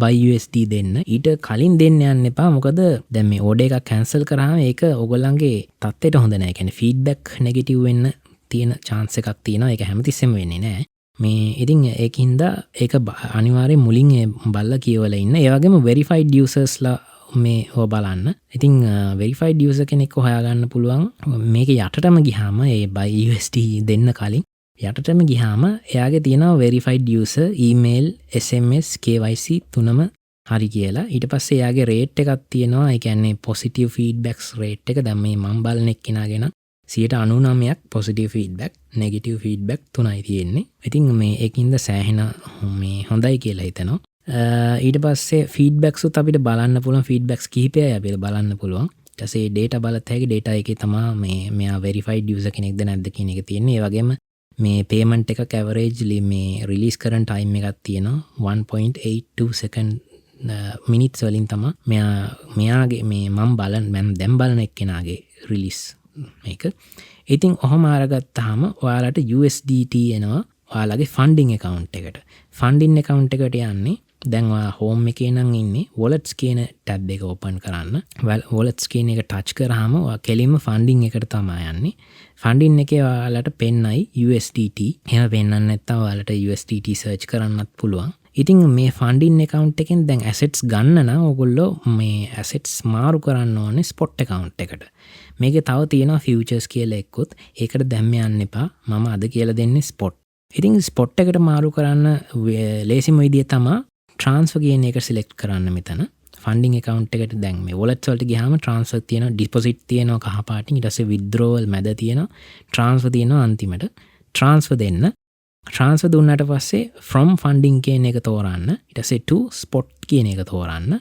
buy USD දෙන්න. ඊට කලින් දෙන්න යන්න එපා. මොකද දැන් මේ order එකක් cancel කරාම ඒක ඔයගොල්ලන්ගේ තත්ත්වයට හොඳ නැහැ. ඒ කියන්නේ feedback negative වෙන්න තියෙන chance එකක් තියෙනවා. ඒක හැමතිස්සෙම වෙන්නේ නැහැ. මේ ඉතින් ඒකින්ද ඒක අනිවාර්යෙන් මුලින් බලලා කියවලා ඉන්න. ඒ වගේම verified usersලා මේ හො බලන්න. ඉතින් verified user කෙනෙක් හොයාගන්න පුළුවන්. මේක යටටම ගියාම ඒ buy USD දෙන්න කලින් යටටම ගියාම එයාගේ තියෙනවා verified user email SMS KYC තුනම හරි කියලා. ඊට පස්සේ එයාගේ rate එකක් තියෙනවා. ඒ කියන්නේ positive feedbacks rate එක. දැන් මේ මම බලන එක්කිනාගෙන 99ක් positive feedback, negative feedback 3යි තියෙන්නේ. ඉතින් මේ ඒකින්ද සෑහෙන මේ හොඳයි කියලා හිතනවා. ඊට පස්සේ feedbacks උත් අපිට බලන්න පුළුවන්. feedbacks කිහිපයයි අපිට බලන්න පුළුවන්. ඊට පස්සේ data බලත් හැකි data එකේ තමයි මෙයා verified user කෙනෙක්ද නැද්ද කියන එක තියෙන්නේ. ඒ වගේම මේ payment එකක average මේ release කරන time එකක් තියෙනවා 1.82 second minutes වලින් තමයි මෙයාගේ මේ මම දැන් බලන එක්කෙනාගේ release මේක. ඉතින් ඔහොම අරගත්තාම ඔයාලට USDT එනවා ඔයාලගේ funding account එකට. funding account එකට යන්නේ දැන් ඔයා home එකේ නම් ඉන්නේ wallets කියන tab එක open කරන්න. wallets කියන එක touch කරාම ඔයා කෙලින්ම funding එකට තමයි යන්නේ. funding එකේ ඔයාලට පෙන්නයි USDT. එහෙම පෙන්නන්න නැත්නම් ඔයාලට USDT search කරන්නත් පුළුවන්. ඉතින් මේ funding account එකෙන් දැන් assets ගන්න නම් ඔයගොල්ලෝ මේ assets මාරු කරන්න ඕනේ spot account එකට. මේකේ තව තියෙනවා futures කියලා එක්කොත්. ඒකට දැම්ම යන්න එපා. මම අද කියලා දෙන්නේ spot. ඉතින් spot එකට මාරු කරන්න ලේසිම විදිය තමයි transfer කියන එක select කරන්න මෙතන. funding account එකට දැන් මේ wallets වලට ගියාම transfer තියෙනවා, deposit තියෙනවා කහ පාටින්, ඊට පස්සේ withdrawal මැද තියෙනවා, transfer තියෙනවා අන්තිමට. transfer දෙන්න. transfer දුන්නාට පස්සේ from funding කියන එක තෝරන්න. ඊට පස්සේ to spot කියන එක තෝරන්න.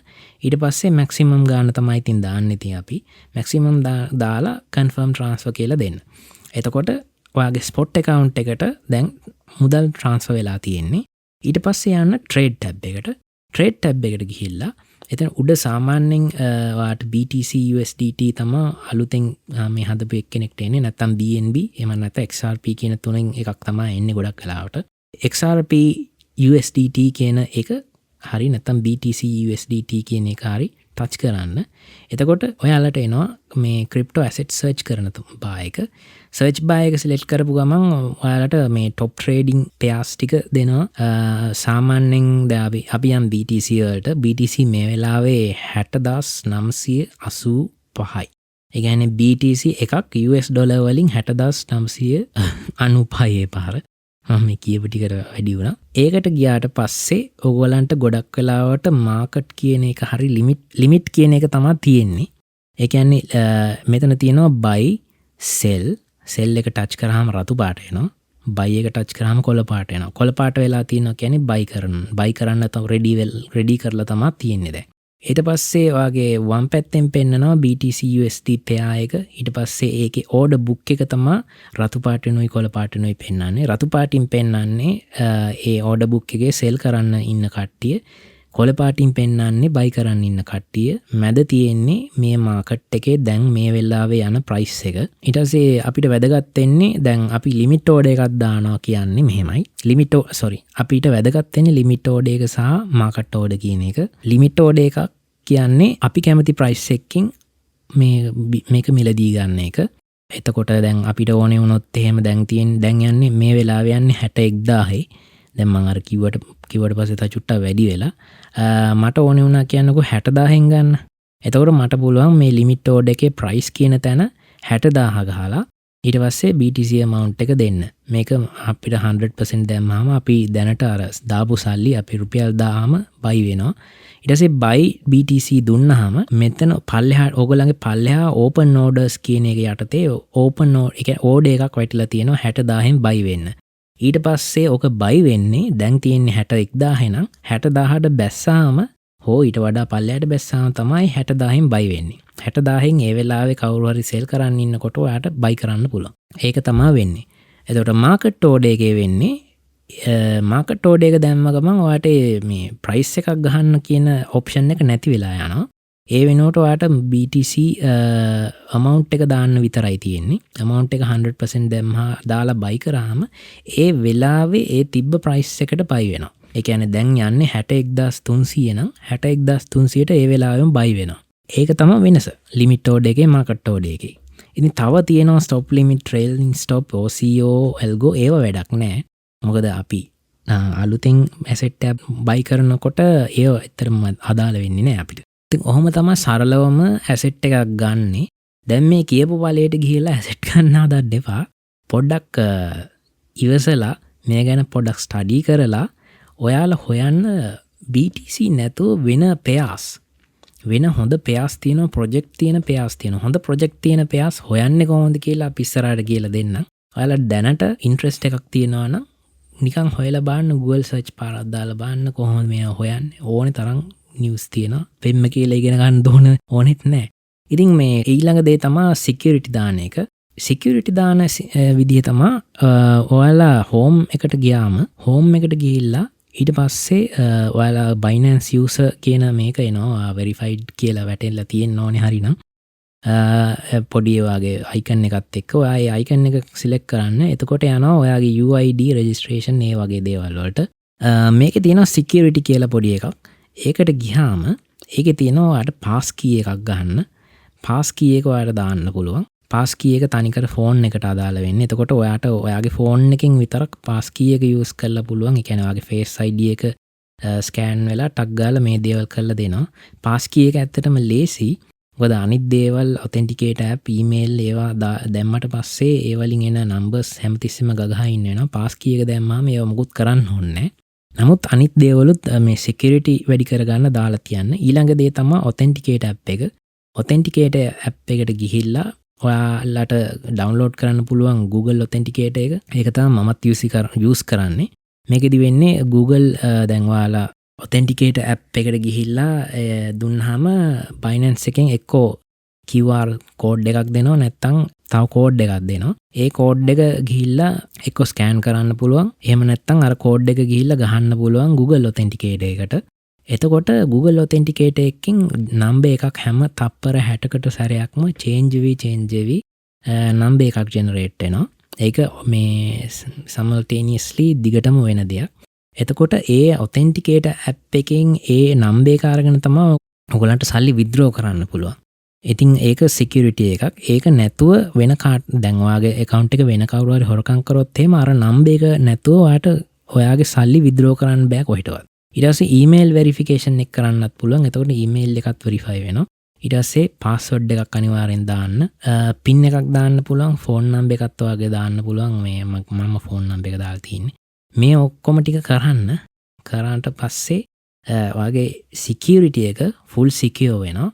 ඊට පස්සේ maximum ගාන තමයි ඉතින් දාන්නේ ඉතින් අපි. maximum දාලා confirm transfer කියලා දෙන්න. එතකොට ඔයාගේ spot account එකට දැන් මුදල් transfer වෙලා තියෙන්නේ. ඊට පස්සේ යන්න trade tab එකට. trade tab එකට ගිහිල්ලා එතන උඩ සාමාන්‍යයෙන් ඔයාට BTC USDT තමයි අලුතෙන් මේ හදපු එක්කෙනෙක්ට එන්නේ. නැත්නම් BNB එහෙම නැත්නම් XRP කියන තුනෙන් එකක් තමයි එන්නේ ගොඩක් වෙලාවට. XRP USDT කියන එක හරි නැත්නම් BTC USDT කියන එක හරි ටච් කරන්න. එතකොට ඔයාලට එනවා මේ crypto asset search කරන bar එක. search bar එක select කරපු ගමන් ඔයාලට මේ top trading pairs ටික දෙනවා. සාමාන්‍යයෙන් දැන් අපි යම් BTC වලට BTC මේ වෙලාවේ 60985යි. ඒ කියන්නේ BTC එකක් US ඩොලර් වලින් 60995 පාර. මම මේ කියපු ටිකට වැඩි වුණා. ඒකට ගියාට පස්සේ ඕගොල්ලන්ට ගොඩක් වෙලාවට මාකට් කියන එක හරි ලිමිට් කියන එක තමයි තියෙන්නේ. ඒ කියන්නේ මෙතන තියෙනවා buy sell එක ටච් කරාම රතු පාට එනවා. buy එක ටච් කරාම කොළ පාට එනවා. කොළ පාට වෙලා තියෙනවා කියන්නේ buy කරන්න තව ready කරලා තමයි තියෙන්නේ දැන්. ඊට පස්සේ ඔයාගේ වම් පැත්තෙන් පෙන්නනවා BTC USD pair එක. ඊට පස්සේ ඒකේ order book එක තමයි රතු පාටිනුයි කොළ පාටිනුයි පෙන්නන්නේ. රතු පාටින් පෙන්නන්නේ ඒ order book එකේ sell කරන්න ඉන්න කට්ටිය. කොළ පාටින් පෙන්වන්නේ බයි කරන්න ඉන්න කට්ටිය. මැද තියෙන්නේ මේ මාකට් එකේ දැන් මේ වෙලාවේ යන ප්‍රයිස් එක. ඊට පස්සේ අපිට වැදගත් වෙන්නේ දැන් අපි ලිමිට් ඕඩර් එකක් දානවා කියන්නේ මෙහෙමයි. අපිට වැදගත් වෙන්නේ ලිමිට් ඕඩර් එක සහ මාකට් ඕඩර් කියන එක. ලිමිට් ඕඩර් එකක් කියන්නේ අපි කැමති ප්‍රයිස් එකකින් මේක මිලදී ගන්න එක. එතකොට දැන් අපිට ඕනේ වුණොත් එහෙම දැන් යන්නේ මේ වෙලාවේ යන්නේ 61000යි. දැන් මම අර කිව්වට පස්සේ තා චුට්ටක් වැඩි වෙලා මට ඕනේ වුණා කියන්නකෝ 60000න් ගන්න. එතකොට මට පුළුවන් මේ ලිමිට් ඕඩර් එකේ ප්‍රයිස් කියන තැන 60000 ගහලා ඊට පස්සේ BTC amount එක දෙන්න. මේක අපිට 100% දැම්මම අපි දැනට අර දාපු සල්ලි අපි රුපියල් 1000ම බයි වෙනවා. ඊට පස්සේ buy BTC දුන්නාම මෙතන පල්ලෙහා ඕගොල්ලන්ගේ පල්ලෙහා open orders කියන එක යටතේ open order එකක් වැටිලා තියෙනවා 60000න් buy වෙන්න. ඊට පස්සේ ඕක buy වෙන්නේ දැන් තියෙන්නේ 61000 නම් 60000ට බැස්සාම හෝ ඊට වඩා පල්ලෙහාට බැස්සාම තමයි 60000න් buy වෙන්නේ. 60000න් ඒ වෙලාවේ කවුරු හරි sell කරන්න ඉන්නකොට ඔයාට buy කරන්න පුළුවන්. ඒක තමයි වෙන්නේ. එතකොට market order එකේ වෙන්නේ මාකට් ඕඩර් එක දැම්ම ගමන් ඔයාට මේ ප්‍රයිස් එකක් ගහන්න කියන ඔප්ෂන් එක නැති වෙලා යනවා. ඒ වෙනුවට ඔයාට BTC amount එක දාන්න විතරයි තියෙන්නේ. amount එක 100% දාලා buy කරාම ඒ වෙලාවේ ඒ තිබ්බ ප්‍රයිස් එකට buy වෙනවා. ඒ කියන්නේ දැන් යන්නේ 61300 නම් 61300ට ඒ වෙලාවෙම buy වෙනවා. ඒක තමයි වෙනස. ලිමිට් ඕඩර් එකේ මාකට් ඕඩර් එකේ. ඉතින් තව තියෙනවා stop limit, trailing stop, OCO, algo ඒව වැඩක් නැහැ. මොකද අපි අලුතෙන් ඇසෙට් එකක් බයි කරනකොට ඒව ඇත්තටම අදාළ වෙන්නේ නැහැ අපිට. ඉතින් ඔහොම තමයි සරලවම ඇසෙට් එකක් ගන්නෙ. දැන් මේ කියපු බලයට ගිහිල්ලා ඇසෙට් ගන්න හදන්න එපා. පොඩ්ඩක් ඉවසලා මේ ගැන පොඩ්ඩක් ස්ටඩි කරලා ඔයාලා හොයන්න BTC නැතුව වෙන පෙයාස් වෙන හොඳ පෙයාස් තියෙනවා, ප්‍රොජෙක්ට් තියෙන පෙයාස් තියෙනවා. හොඳ ප්‍රොජෙක්ට් තියෙන පෙයාස් හොයන්නේ කොහොමද කියලා අපි ඉස්සරහට කියලා දෙන්නම්. ඔයාලා දැනට ඉන්ට්‍රස්ට් එකක් තියෙනවා නම් නිකන් හොයලා බලන්න, Google search පාරක් දාලා බලන්න කොහොමද මේවා හොයන්නේ. ඕනේ තරම් නිවුස් තියෙනවා. පෙම්ම කියලා ඉගෙන ගන්න ඕනෙත් නැහැ. ඉතින් මේ ඊළඟ දේ තමයි security දාන එක. security දාන විදිහ තමයි ඔයාලා home එකට ගියාම home එකට ගිහිල්ලා ඊට පස්සේ ඔයාලා Binance user කියන මේක එනවා. verified කියලා වැටෙලා තියෙන්න ඕනේ හරිනම්. පොඩි වගේ අයිකන් එකත් එක්ක ඔයා ඒ අයිකන් එක සිලෙක්ට් කරන්න. එතකොට යනවා ඔයාගේ UID registration ඒ වගේ දේවල් වලට. මේකේ තියෙනවා security කියලා පොඩි එකක්. ඒකට ගියාම ඒකේ තියෙනවා ඔයාට pass key එකක් ගන්න. pass key එක ඔයාට දාන්න පුළුවන්. pass key එක තනිකර phone එකට අදාළ වෙන්නේ. එතකොට ඔයාට ඔයාගේ phone එකකින් විතරක් pass key එක use කරලා පුළුවන්. ඒ කියන්නේ ඔයාගේ face ID එක scan වෙලා ටක් ගාලා මේ දේවල් කරලා දෙනවා. pass key එක ඇත්තටම ලේසි. මොකද අනිත් දේවල් authenticator app, email ඒවා දැම්මට පස්සේ ඒ වලින් එන numbers හැමතිස්සෙම ගගහා ඉන්න වෙනවා. pass key එක දැම්මාම ඒව මොකුත් කරන්න ඕනේ නැහැ. නමුත් අනිත් දේවලුත් මේ security වැඩි කරගන්න දාලා තියන්න. ඊළඟ දේ තමයි authenticator app එක. authenticator app එකට ගිහිල්ලා ඔයාලට download කරන්න පුළුවන් Google authenticator එක. ඒක තමයි මමත් use කරන්නේ. මේකෙදි වෙන්නේ Google දැන් ඔයාලා authenticator app එකට ගිහිල්ලා දුන්නාම Binance එකෙන් එක්කෝ QR code එකක් දෙනවා, නැත්නම් තව code එකක් දෙනවා. ඒ code එක ගිහිල්ලා එක්කෝ scan කරන්න පුළුවන්. එහෙම නැත්නම් අර code එක ගිහිල්ලා ගහන්න පුළුවන් Google authenticator එකට. එතකොට Google authenticator එකකින් number එකක් හැම තප්පර 60කට සැරයක්ම change වෙවි number එකක් generate වෙනවා. ඒක මේ simultaneously දිගටම වෙන දෙයක්. එතකොට ඒ authenticator app එකෙන් ඒ number එක අරගෙන තමයි ඔයගලන්ට සල්ලි withdraw කරන්න පුළුවන්. ඉතින් ඒක security එකක්. ඒක නැතුව වෙන දැන් ඔයාගේ account එක වෙන කවුරු හරි හොරකම් කරොත් එහෙම අර number එක නැතුව ඔයාට ඔයාගේ සල්ලි withdraw කරන්න බෑ කොහෙටවත්. ඊට පස්සේ email verification එක කරන්නත් පුළුවන්. එතකොට email එකත් verify වෙනවා. ඊට පස්සේ password එකක් අනිවාර්යෙන් දාන්න. pin එකක් දාන්න පුළුවන්. phone number එකත් ඔයාගේ දාන්න පුළුවන්. මේ මම phone number එක දාලා තියෙන්නේ. මේ ඔක්කොම ටික කරාන්ට පස්සේ ඔයාගේ security එක full secure වෙනවා.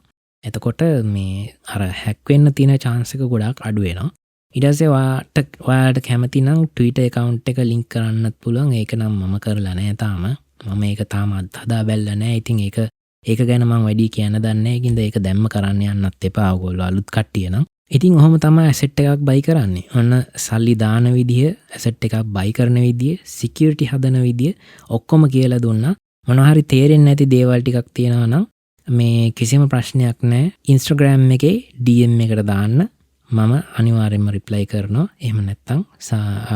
එතකොට මේ අර hack වෙන්න තියෙන chance එක ගොඩාක් අඩු වෙනවා. ඊට පස්සේ ඔයාලට කැමති නම් Twitter account එක link කරන්නත් පුළුවන්. ඒක නම් මම කරලා නැහැ තාම. මම ඒක තාම හදා බැලලා නැහැ. ඉතින් ඒක ගැන මම වැඩි කියන්න දන්නේ නැහැ. ඒකින්ද ඒක දැම්ම කරන්න යන්නත් එපා. ඔයගොල්ලෝ අලුත් කට්ටිය නම්. ඉතින් ඔහොම තමයි asset එකක් buy කරන්නේ. ඔන්න සල්ලි දාන විදිය, asset එකක් buy කරන විදිය, security හදන විදිය ඔක්කොම කියලා දුන්නා. මොනහරි තේරෙන්නේ නැති දේවල් ටිකක් තියෙනවා නම් මේ කිසිම ප්‍රශ්නයක් නැහැ. Instagram එකේ DM එකට දාන්න. මම අනිවාර්යෙන්ම රිප්ලයි කරනවා. එහෙම නැත්නම්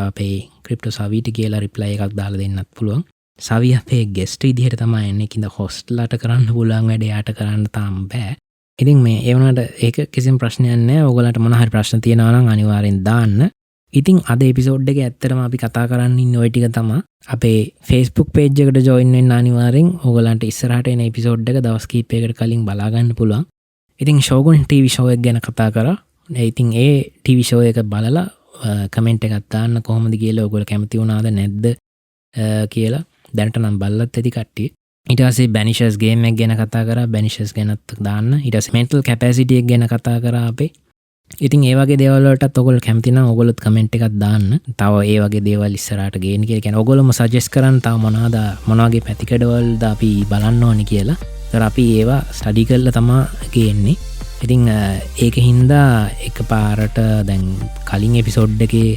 අපේ ක්‍රිප්ටෝ සවිට කියලා රිප්ලයි එකක් දාලා දෙන්නත් පුළුවන්. සවි අපේ ගෙස්ට් විදිහට තමයි එන්නේ. කිඳ හොස්ට්ලාට කරන්න පුළුවන් වැඩ යාට කරන්න තාම බෑ. ඉතින් මේ ඒ වුණාට ඒක කිසිම ප්‍රශ්නයක් නැහැ. ඕගොල්ලන්ට මොන හරි ප්‍රශ්න තියෙනවා නම් අනිවාර්යෙන් දාන්න. ඉතින් අද එපිසෝඩ් එකේ ඇත්තටම අපි කතා කරන්න ඉන්නේ ওই ටික තමයි. අපේ Facebook page එකට join වෙන්න අනිවාර්යෙන්. ඕගොල්ලන්ට ඉස්සරහට එන එපිසෝඩ් එක දවස් කිහිපයකට කලින් බලා ගන්න පුළුවන්. ඉතින් Shogun TV show එක ගැන කතා කරා. ඉතින් ඒ TV show එක බලලා කමෙන්ට් එකක් දාන්න කොහොමද කියලා ඕගොල්ලෝ කැමති වුණාද නැද්ද කියලා. දැනට නම් බල්ලත් ඇති කට්ටිය. ඊට පස්සේ Banishers game එක ගැන කතා කරා. Banishers ගැනත් දාන්න. ඊට පස්සේ mental capacity එක ගැන කතා කරා අපේ. ඉතින් ඒ වගේ දේවල් වලටත් ඔයගොල්ලෝ කැමති නම් ඔයගොල්ලොත් කමෙන්ට් එකක් දාන්න. තව ඒ වගේ දේවල් ඉස්සරහට ගේන්න කියලා. කියන්නේ ඔයගොල්ලෝම සජෙස්ට් කරන්න තව මොන වගේ පැතිකඩවලද අපි බලන්න ඕනි කියලා. ඒතර අපි ඒවා ස්ටඩි කරලා තමයි ගේන්නේ. ඉතින් ඒක හින්දා එකපාරට දැන් කලින් එපිසෝඩ් එකේ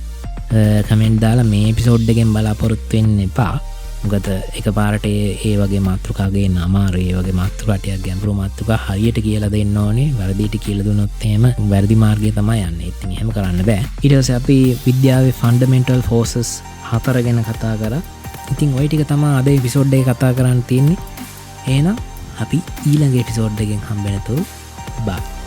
කමෙන්ට් දාලා මේ එපිසෝඩ් එකෙන් බලාපොරොත්තු වෙන්න එපා. මොකද එකපාරට ඒ වගේ මාතෘකා ගේන්න අමාරුයි. ඒ වගේ මාතෘකා ටිකක් ගැඹුරු මාතෘකා හරියට කියලා දෙන්න ඕනේ. වැරදිට කියලා දුන්නොත් එහෙම වැරදි මාර්ගය තමයි යන්නේ. ඉතින් එහෙම කරන්න බෑ. ඊට පස්සේ අපි විද්‍යාවේ ෆන්ඩමෙන්ටල් ෆෝසස් 4 ගැන කතා කරා. ඉතින් ওই ටික තමයි අද එපිසෝඩ් එකේ කතා කරන්න තියෙන්නේ. එහෙනම් අපි ඊළඟ එපිසෝඩ් එකෙන් හම්බෙනතුරු බයි.